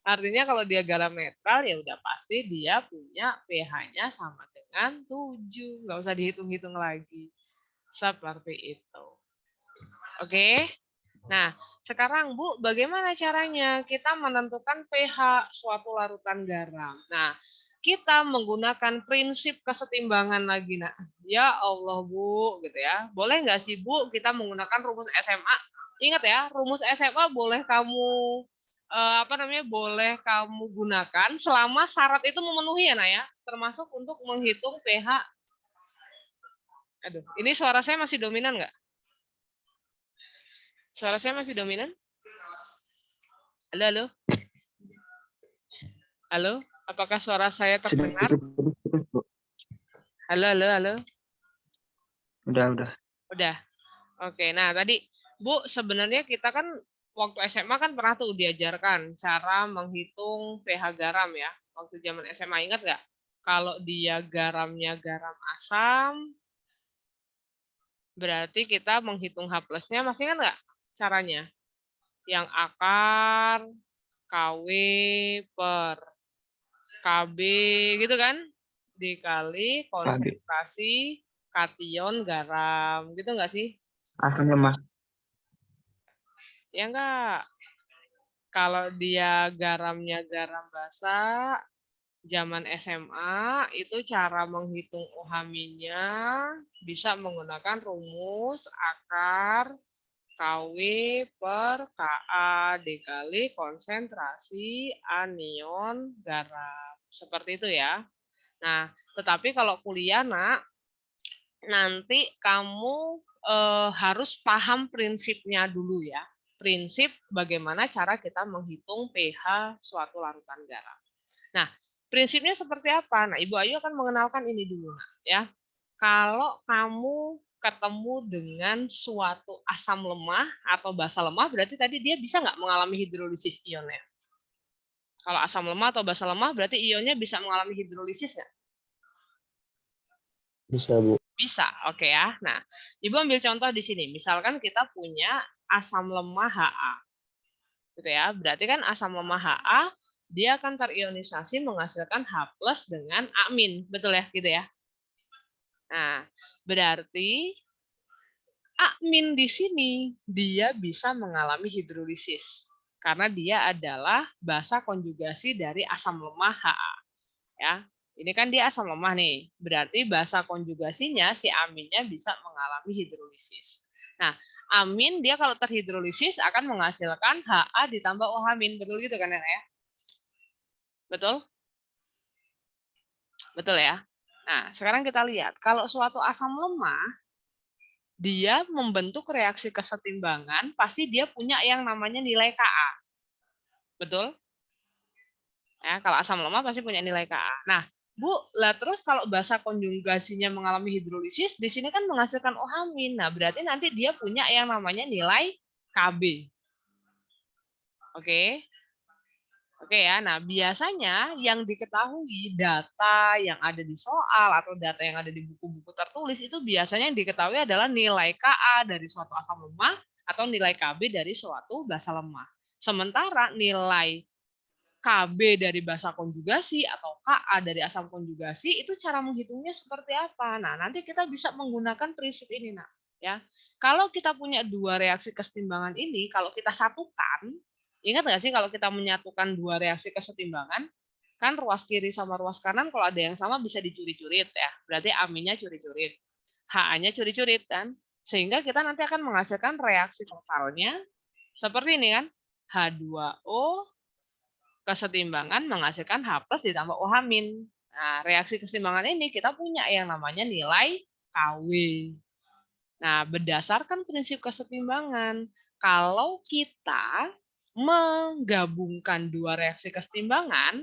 S1: Artinya kalau dia garam netral ya udah pasti dia punya pH-nya sama dengan 7. Nggak usah dihitung-hitung lagi. Seperti itu. Oke. Nah, sekarang Bu, bagaimana caranya kita menentukan pH suatu larutan garam? Nah, kita menggunakan prinsip kesetimbangan lagi, nak. Ya Allah, Bu, gitu ya. Boleh nggak sih, Bu, kita menggunakan rumus SMA? Ingat ya, rumus SMA boleh kamu boleh kamu gunakan selama syarat itu memenuhi ya, nak ya. Termasuk untuk menghitung pH. Aduh, ini suara saya masih dominan nggak? Suara saya masih dominan? Halo, halo? Halo? Apakah suara saya terdengar? Halo, halo, halo?
S11: Udah.
S1: Udah. Oke, nah tadi Bu, sebenarnya kita kan waktu SMA kan pernah tuh diajarkan cara menghitung pH garam ya. Waktu zaman SMA, ingat nggak? Kalau dia garamnya garam asam, berarti kita menghitung H+-nya, masih ingat nggak caranya? Yang akar KW per KB gitu kan? Dikali konsentrasi kation garam. Gitu nggak sih?
S11: Asam lemah.
S1: Ya enggak. Kalau dia garamnya garam basa, zaman SMA, itu cara menghitung OH-nya bisa menggunakan rumus akar KW per Ka dikali konsentrasi anion garam. Seperti itu ya. Nah, tetapi kalau kuliah, nak, nanti kamu harus paham prinsipnya dulu ya. Prinsip bagaimana cara kita menghitung pH suatu larutan garam. Nah, prinsipnya seperti apa? Nah, Ibu Ayu akan mengenalkan ini dulu, nak, ya. Kalau kamu ketemu dengan suatu asam lemah atau basa lemah, berarti tadi dia bisa nggak mengalami hidrolisis ionnya? Kalau asam lemah atau basa lemah, berarti ionnya bisa mengalami hidrolisis nggak?
S10: Bisa, Bu.
S1: Bisa, oke ya. Nah, Ibu ambil contoh di sini. Misalkan kita punya asam lemah Ha. Gitu ya. Berarti kan asam lemah Ha, dia akan terionisasi menghasilkan H+ dengan amin. Betul ya? Gitu ya. Nah, berarti amin di sini dia bisa mengalami hidrolisis. Karena dia adalah basa konjugasi dari asam lemah Ha. Ya. Ini kan dia asam lemah nih. Berarti basa konjugasinya si aminnya bisa mengalami hidrolisis. Nah, amin dia kalau terhidrolisis akan menghasilkan Ha ditambah OH-. Betul gitu kan ya? Betul? Betul ya? Nah, sekarang kita lihat. Kalau suatu asam lemah, dia membentuk reaksi kesetimbangan, pasti dia punya yang namanya nilai Ka. Betul? Ya, kalau asam lemah pasti punya nilai Ka. Nah, Bu, lah terus kalau basa konjugasinya mengalami hidrolisis, di sini kan menghasilkan OH-. Nah, berarti nanti dia punya yang namanya nilai Kb. Oke. Oke ya, nah biasanya yang diketahui data yang ada di soal atau data yang ada di buku-buku tertulis itu biasanya yang diketahui adalah nilai Ka dari suatu asam lemah atau nilai Kb dari suatu basa lemah. Sementara nilai Kb dari basa konjugasi atau Ka dari asam konjugasi itu cara menghitungnya seperti apa? Nah, nanti kita bisa menggunakan prinsip ini, nak. Ya, kalau kita punya dua reaksi kesetimbangan ini, kalau kita satukan, ingat nggak sih kalau kita menyatukan dua reaksi kesetimbangan, Kan ruas kiri sama ruas kanan kalau ada yang sama bisa dicuri-curit ya. Berarti aminnya curi-curit. HA-nya curi-curit kan. Sehingga kita nanti akan menghasilkan reaksi totalnya seperti ini kan. H2O kesetimbangan menghasilkan H plus ditambah OH min. Nah, reaksi kesetimbangan ini kita punya yang namanya nilai KW. Nah, berdasarkan prinsip kesetimbangan, kalau kita menggabungkan dua reaksi kesetimbangan,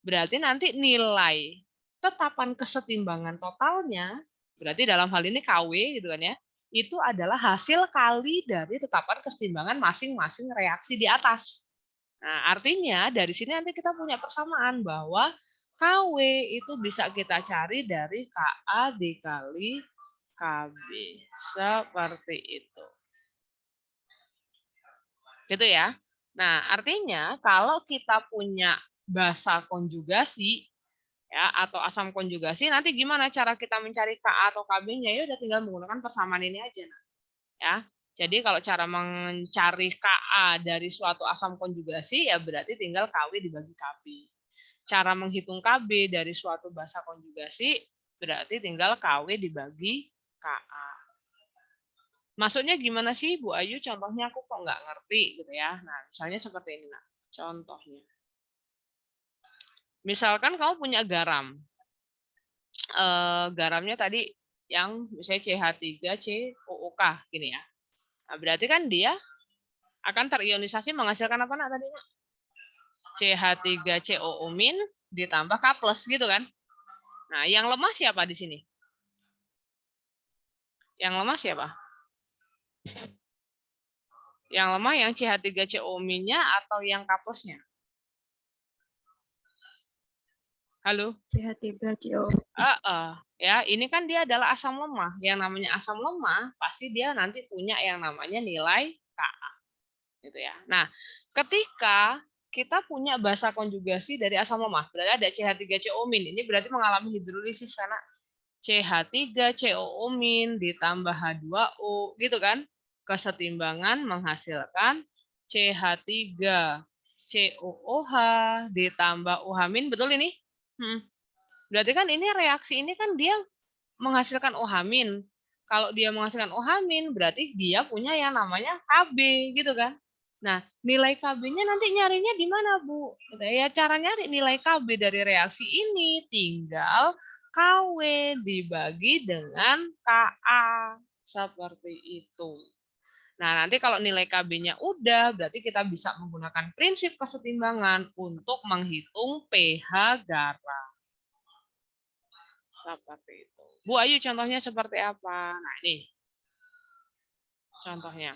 S1: berarti nanti nilai tetapan kesetimbangan totalnya, berarti dalam hal ini KW gitu kan ya, itu adalah hasil kali dari tetapan kesetimbangan masing-masing reaksi di atas. Nah, artinya dari sini nanti kita punya persamaan bahwa KW itu bisa kita cari dari KA dikali KB. Seperti itu. Gitu ya. Nah, artinya kalau kita punya basa konjugasi ya atau asam konjugasi, nanti gimana cara kita mencari Ka atau Kb-nya? Ya udah tinggal menggunakan persamaan ini aja. Nah. Ya. Jadi kalau cara mencari Ka dari suatu asam konjugasi ya berarti tinggal Kw dibagi Kb. Cara menghitung Kb dari suatu basa konjugasi berarti tinggal Kw dibagi Ka. Maksudnya gimana sih Bu Ayu? Contohnya aku kok nggak ngerti gitu ya. Nah, misalnya seperti ini. Nah, contohnya. Misalkan kamu punya garam. Garamnya tadi yang misalnya CH3COOK gini ya. Nah, berarti kan dia akan terionisasi menghasilkan apa nak tadinya? CH3COO min ditambah K plus gitu kan. Nah, yang lemah siapa di sini? Yang lemah siapa? Yang lemah yang CH3CO min-nya atau yang K plus-nya? Halo?
S4: CH3CO.
S1: Ya, ini kan dia adalah asam lemah. Yang namanya asam lemah pasti dia nanti punya yang namanya nilai Ka. Gitu ya. Nah, ketika kita punya basa konjugasi dari asam lemah, berarti ada CH3CO min. Ini berarti mengalami hidrolisis karena CH3COO min ditambah H2O gitu kan. Kesetimbangan menghasilkan CH3COOH ditambah OH min, betul ini? Berarti kan ini reaksi ini kan dia menghasilkan OH min. Kalau dia menghasilkan OH min, berarti dia punya yang namanya Kb gitu kan. Nah, nilai Kb-nya nanti nyarinya di mana, Bu? Ya cara nyari nilai Kb dari reaksi ini tinggal Kw dibagi dengan Ka. Seperti itu. Nah, nanti kalau nilai Kb-nya udah, berarti kita bisa menggunakan prinsip kesetimbangan untuk menghitung pH garam. Seperti itu. Bu Ayu, contohnya seperti apa? Nah, ini contohnya.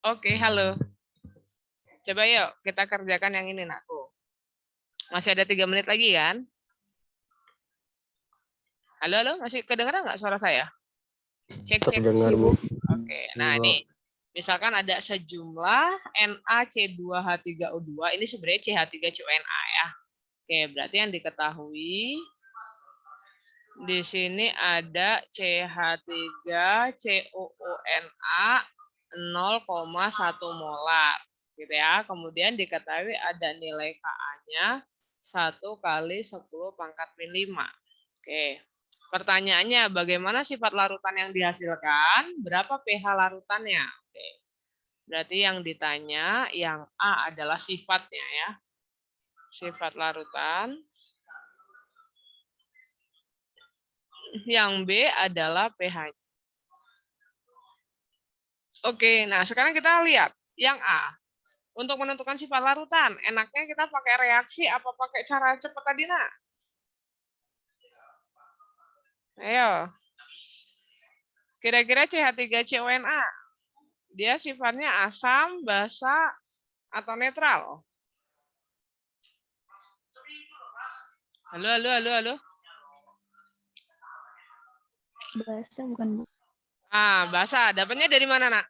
S1: Oke, halo. Coba yuk kita kerjakan yang ini, nak. Tuh. Masih ada 3 menit lagi kan? Halo, halo, masih kedengeran nggak suara saya? Cek, cek.
S5: Terdengar, Bu.
S1: Oke, nah ini misalkan ada sejumlah NaC2H3O2, ini sebenarnya CH3CONA ya. Oke, berarti yang diketahui di sini ada CH3COONA 0,1 molar, gitu ya. Kemudian diketahui ada nilai Ka-nya 1 kali 10⁻⁵. Oke. Pertanyaannya, bagaimana sifat larutan yang dihasilkan? Berapa pH larutannya? Oke. Berarti yang ditanya, yang A adalah sifatnya ya. Sifat larutan. Yang B adalah pH. Oke, nah sekarang kita lihat yang A. Untuk menentukan sifat larutan, enaknya kita pakai reaksi apa pakai cara cepat tadi, nak? Ayo. Kira-kira CH3CONA, dia sifatnya asam, basa, atau netral? Halo, halo, halo, halo.
S4: Basa bukan, Bu?
S1: Basa. Dapatnya dari mana, nak?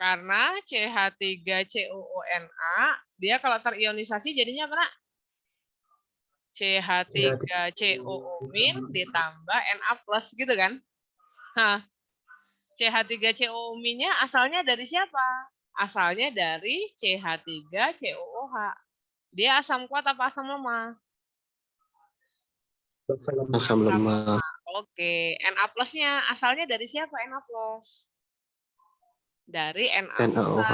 S1: Karena CH3COONA, dia kalau terionisasi jadinya apa, nak? CH3COO- ditambah Na+, gitu kan? CH3COO-nya asalnya dari siapa? Asalnya dari CH3COOH. Dia asam kuat apa asam lemah?
S5: Asam lemah.
S1: Oke, Na+-nya asalnya dari siapa Na+? Dari
S5: NaOH.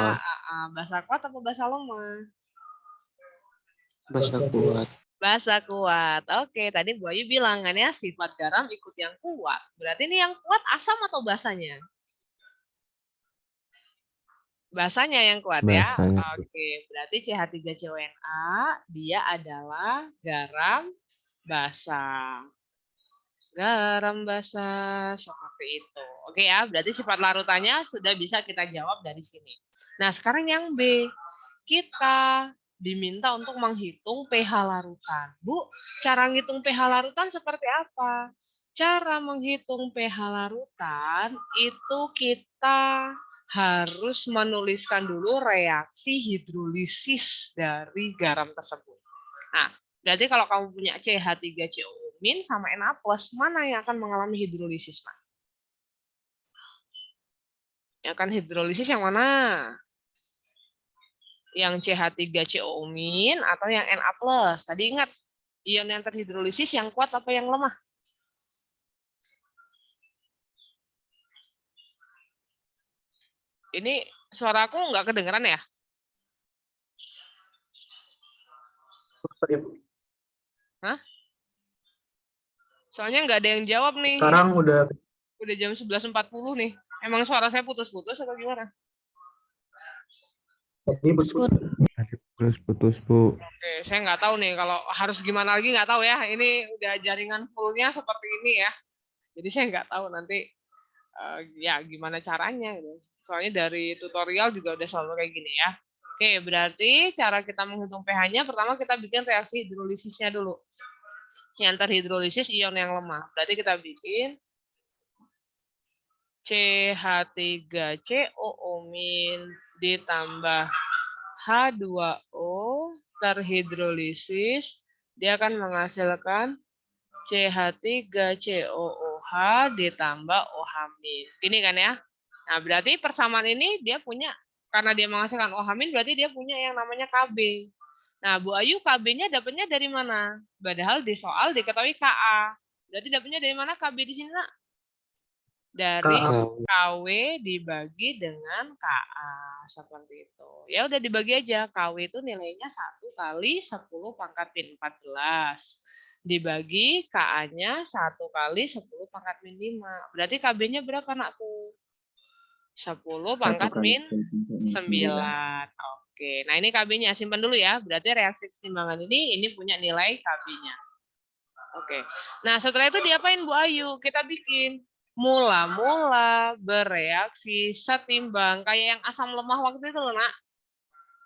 S1: Basa kuat apa basa lemah?
S5: Basa kuat.
S1: Basa kuat. Oke, tadi Bu Ayu bilang kan ya, sifat garam ikut yang kuat. Berarti ini yang kuat asam atau basanya? Basanya yang kuat
S5: Basanya.
S1: ya. Oke, berarti CH3CONA dia adalah garam basa. Garam basa seperti itu. Oke ya, berarti sifat larutannya sudah bisa kita jawab dari sini. Nah, sekarang yang B. Kita diminta untuk menghitung pH larutan. Bu, cara menghitung pH larutan seperti apa? Cara menghitung pH larutan itu kita harus menuliskan dulu reaksi hidrolisis dari garam tersebut. Nah, berarti kalau kamu punya CH3COO- sama Na+, mana yang akan mengalami hidrolisis? Nah, yang akan hidrolisis yang mana? Yang CH3COO- atau yang Na+? Tadi ingat, ion yang terhidrolisis yang kuat apa yang lemah? Ini suaraku nggak kedengeran ya? Hah? Soalnya nggak ada yang jawab nih.
S2: Sekarang udah
S1: jam 11.40 nih. Emang suara saya putus-putus atau gimana?
S5: Putus, Bu.
S1: Oke, saya nggak tahu nih kalau harus gimana lagi nggak tahu ya. Ini udah jaringan fullnya seperti ini ya. Jadi saya nggak tahu nanti ya gimana caranya gitu. Soalnya dari tutorial juga udah selalu kayak gini ya. Oke, berarti cara kita menghitung pH-nya pertama kita bikin reaksi hidrolisisnya dulu. Yang terhidrolisis ion yang lemah. Berarti kita bikin CH3COO- ditambah H2O terhidrolisis, dia akan menghasilkan CH3COOH ditambah OH-. Gini kan ya. Nah, berarti persamaan ini dia punya, karena dia menghasilkan OH- berarti dia punya yang namanya Kb. Nah, Bu Ayu Kb-nya dapatnya dari mana? Padahal di soal diketahui Ka. Berarti dapatnya dari mana Kb di sini, Nak? Dari KW dibagi dengan Ka, seperti itu. Ya udah dibagi aja. KW itu nilainya 1 kali 10⁻⁴. Dibagi Ka-nya 1 kali 10⁻⁵. Berarti KB-nya berapa, Nak, tuh? 10⁻⁹. Oke, nah ini KB-nya. Simpan dulu ya. Berarti reaksi keseimbangan ini punya nilai KB-nya. Oke. Nah, setelah itu diapain, Bu Ayu? Kita bikin mula-mula bereaksi setimbang. Kayak yang asam lemah waktu itu loh, Nak.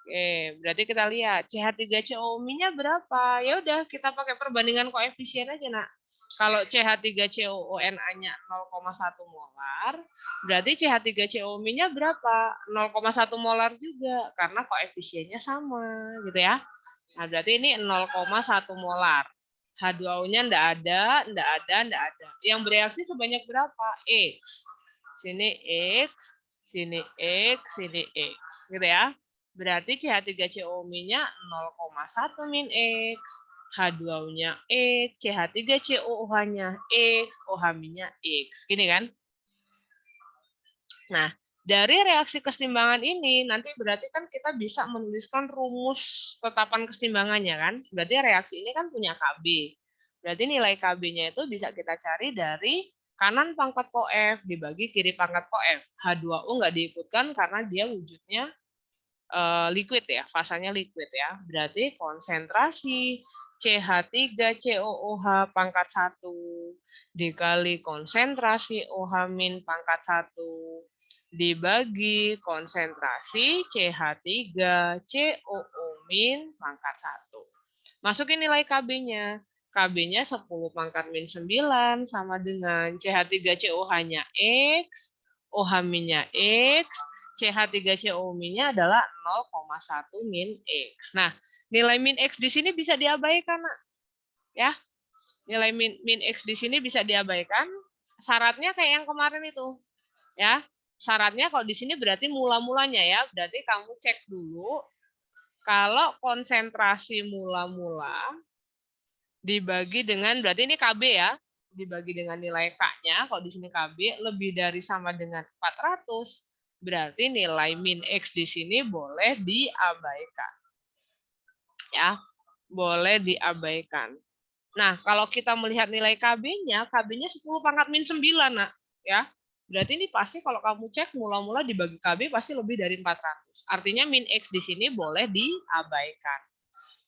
S1: Oke, berarti kita lihat CH3COO-nya berapa? Ya udah, kita pakai perbandingan koefisien aja, Nak. Kalau CH3COO-NA-nya 0,1 molar, berarti CH3COO-nya berapa? 0,1 molar juga, karena koefisiennya sama, gitu ya. Nah, berarti ini 0,1 molar. H2O-nya enggak ada. Yang bereaksi sebanyak berapa? X. Sini X, sini X, sini X. Gitu ya. Berarti CH3COO-nya 0,1 min X. H2O-nya X, CH3COOH-nya X, OH-nya X. Gini kan? Nah, dari reaksi kesetimbangan ini, nanti berarti kan kita bisa menuliskan rumus tetapan kesetimbangannya kan. Berarti reaksi ini kan punya KB. Berarti nilai KB-nya itu bisa kita cari dari kanan pangkat koF dibagi kiri pangkat koF. H2O nggak diikutkan karena dia wujudnya liquid ya, fasanya liquid ya. Berarti konsentrasi CH3COOH pangkat 1 dikali konsentrasi OH min pangkat 1 dibagi konsentrasi CH3COO min pangkat 1. Masukin nilai KB-nya. KB-nya 10 pangkat min 9 sama dengan CH3COH-nya X, OH min-nya X, CH3COO min-nya adalah 0,1 min X. Nah, nilai min X di sini bisa diabaikan, Nak. Ya. Nilai min X di sini bisa diabaikan. Syaratnya kayak yang kemarin itu. Ya. Syaratnya kalau di sini berarti mula-mulanya ya. Berarti kamu cek dulu kalau konsentrasi mula-mula dibagi dengan, berarti ini KB ya, dibagi dengan nilai K-nya, kalau di sini KB lebih dari sama dengan 400, berarti nilai min X di sini boleh diabaikan. Ya, boleh diabaikan. Nah, kalau kita melihat nilai KB-nya 10 pangkat min 9, Nak. Ya, berarti ini pasti kalau kamu cek mula-mula dibagi KB pasti lebih dari 400. Artinya min X di sini boleh diabaikan.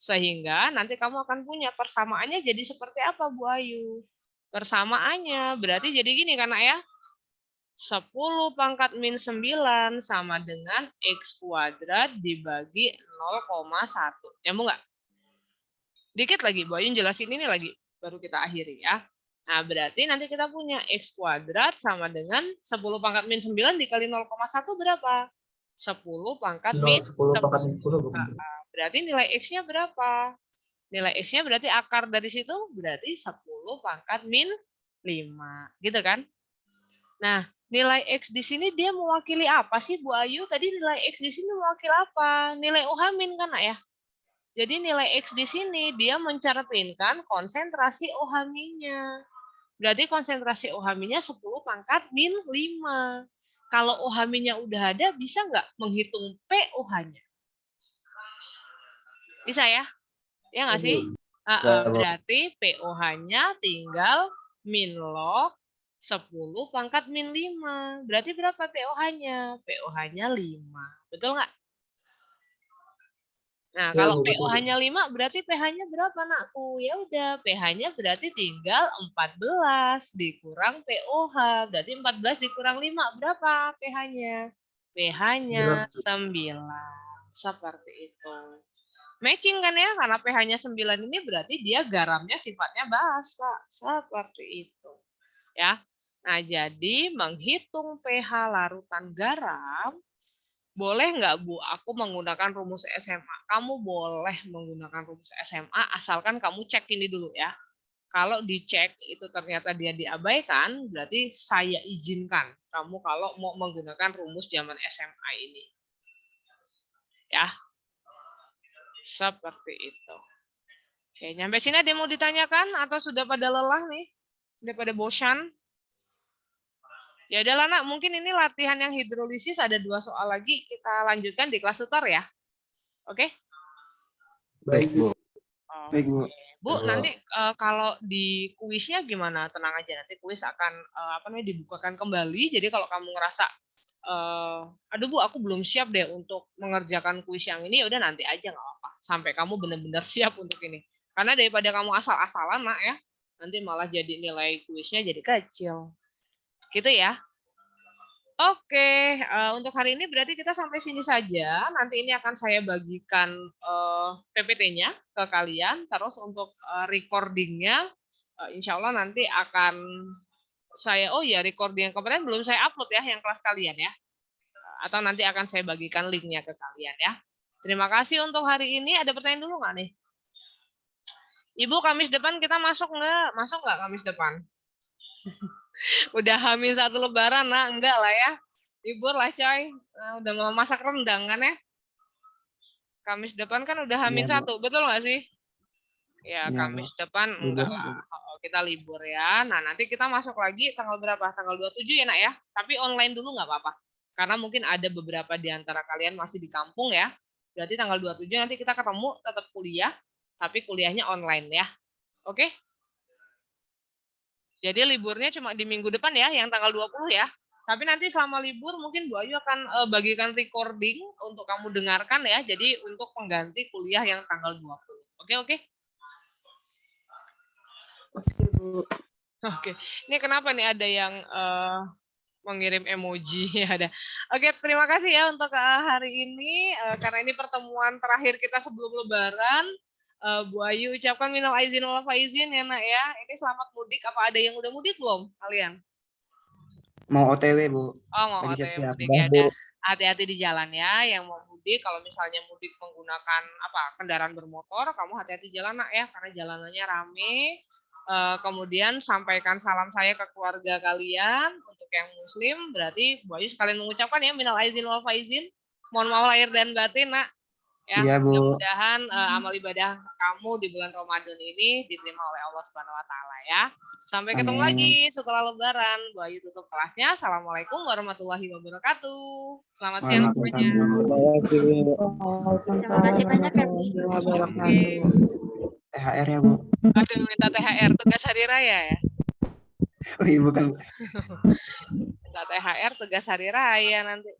S1: Sehingga nanti kamu akan punya persamaannya jadi seperti apa, Bu Ayu? Persamaannya berarti jadi gini kan, Nak ya? 10 pangkat min 9 sama dengan X kuadrat dibagi 0,1. Nyambung nggak? Dikit lagi, Bu Ayu jelasin ini lagi. Baru kita akhiri ya. Nah, berarti nanti kita punya X kuadrat sama dengan 10 pangkat min 9 dikali 0,1 berapa? 10 pangkat min 10. Berarti nilai X-nya berapa? Nilai X-nya berarti akar dari situ berarti 10 pangkat min 5. Gitu kan? Nah, nilai X di sini dia mewakili apa sih, Bu Ayu? Tadi nilai X di sini mewakili apa? Nilai OH min kan, Nak ya? Jadi nilai X di sini dia mencerminkan konsentrasi OH min-nya. Berarti konsentrasi OH min-nya 10 pangkat min 5. Kalau OH min-nya udah ada, bisa nggak menghitung POH-nya? Bisa ya? Ya nggak sih? Berarti POH-nya tinggal min log 10 pangkat min 5. Berarti berapa POH-nya? POH-nya 5. Betul nggak? Nah, kalau POH-nya 5 berarti pH-nya berapa, Nakku? Ya udah, pH-nya berarti tinggal 14 dikurang POH. Berarti 14 dikurang 5 berapa pH-nya? pH-nya 9. Seperti itu. Matching kan ya, karena pH-nya 9 ini berarti dia garamnya sifatnya basa. Seperti itu. Ya. Nah, jadi menghitung pH larutan garam, boleh nggak, Bu, aku menggunakan rumus SMA? Kamu boleh menggunakan rumus SMA, asalkan kamu cek ini dulu ya. Kalau dicek itu ternyata dia diabaikan, berarti saya izinkan kamu kalau mau menggunakan rumus zaman SMA ini. Ya. Seperti itu. Oke, nyampe sini ada yang mau ditanyakan atau sudah pada lelah nih? Sudah pada bosan? Ya udahlah, Nak, mungkin ini latihan yang hidrolisis ada 2 soal lagi, kita lanjutkan di kelas tutor ya. Oke?
S5: Baik, Bu.
S11: Baik, Bu.
S1: Bu, nanti kalau di kuisnya gimana? Tenang aja, nanti kuis akan dibukakan kembali. Jadi kalau kamu ngerasa aduh Bu, aku belum siap deh untuk mengerjakan kuis yang ini, ya udah nanti aja nggak apa-apa. Sampai kamu benar-benar siap untuk ini. Karena daripada kamu asal-asalan, Nak ya, nanti malah jadi nilai kuisnya jadi kecil. Gitu ya. Oke, untuk hari ini berarti kita sampai sini saja. Nanti ini akan saya bagikan PPT-nya ke kalian. Terus untuk recording-nya, insya Allah nanti akan saya, oh ya recording yang kemarin belum saya upload ya, yang kelas kalian ya. Atau nanti akan saya bagikan link-nya ke kalian ya. Terima kasih untuk hari ini. Ada pertanyaan dulu nggak nih? Ibu, Kamis depan kita masuk nggak? Masuk nggak Kamis depan? Udah hamil 1 lebaran, nah enggak lah ya. Libur lah coy. Nah, udah mau masak rendang kan ya. Kamis depan kan udah hamil 1, betul nggak sih? Ya,
S11: Iya,
S1: Kamis depan enggak lah. Oh, kita libur ya. Nah, nanti kita masuk lagi tanggal berapa? Tanggal 27 ya nak ya. Tapi online dulu nggak apa-apa. Karena mungkin ada beberapa di antara kalian masih di kampung ya. Berarti tanggal 27 nanti kita ketemu tetap kuliah. Tapi kuliahnya online ya. Oke? Jadi liburnya cuma di minggu depan ya, yang tanggal 20 ya. Tapi nanti selama libur mungkin Bu Ayu akan bagikan recording untuk kamu dengarkan ya. Jadi untuk pengganti kuliah yang tanggal 20. Oke? Oke. Ini kenapa nih ada yang mengirim emoji ada. Oke, terima kasih ya untuk hari ini. Karena ini pertemuan terakhir kita sebelum Lebaran. Bu Ayu ucapkan minal aizin wal faizin ya nak ya. Ini selamat mudik. Apa ada yang udah mudik belum kalian?
S11: Mau OTW, Bu.
S1: Oh, mau
S11: Lagi
S1: OTW
S11: siap-siap.
S1: mudik ya. Ada. Hati-hati di jalan ya. Yang mau mudik, kalau misalnya mudik menggunakan kendaraan bermotor, kamu hati-hati jalan nak ya, karena jalanannya rame. Kemudian sampaikan salam saya ke keluarga kalian. Untuk yang Muslim, berarti Bu Ayu sekalian mengucapkan ya minal aizin wal faizin. Mohon maaf lahir dan batin nak. Ya,
S11: Iya, Bu.
S1: mudah-mudahan amal ibadah kamu di bulan Ramadan ini diterima oleh Allah Subhanahu wa taala ya. Sampai ketemu
S11: Amin.
S1: lagi setelah Lebaran. Bu Ayu tutup kelasnya. Assalamualaikum warahmatullahi wabarakatuh. Selamat siang semuanya.
S7: Terima kasih banyak ya, Bu.
S1: Oke.
S11: THR ya, Bu.
S1: Aduh, minta THR tugas hari raya ya.
S11: Oh iya, bukan.
S1: Minta THR tugas hari raya nanti.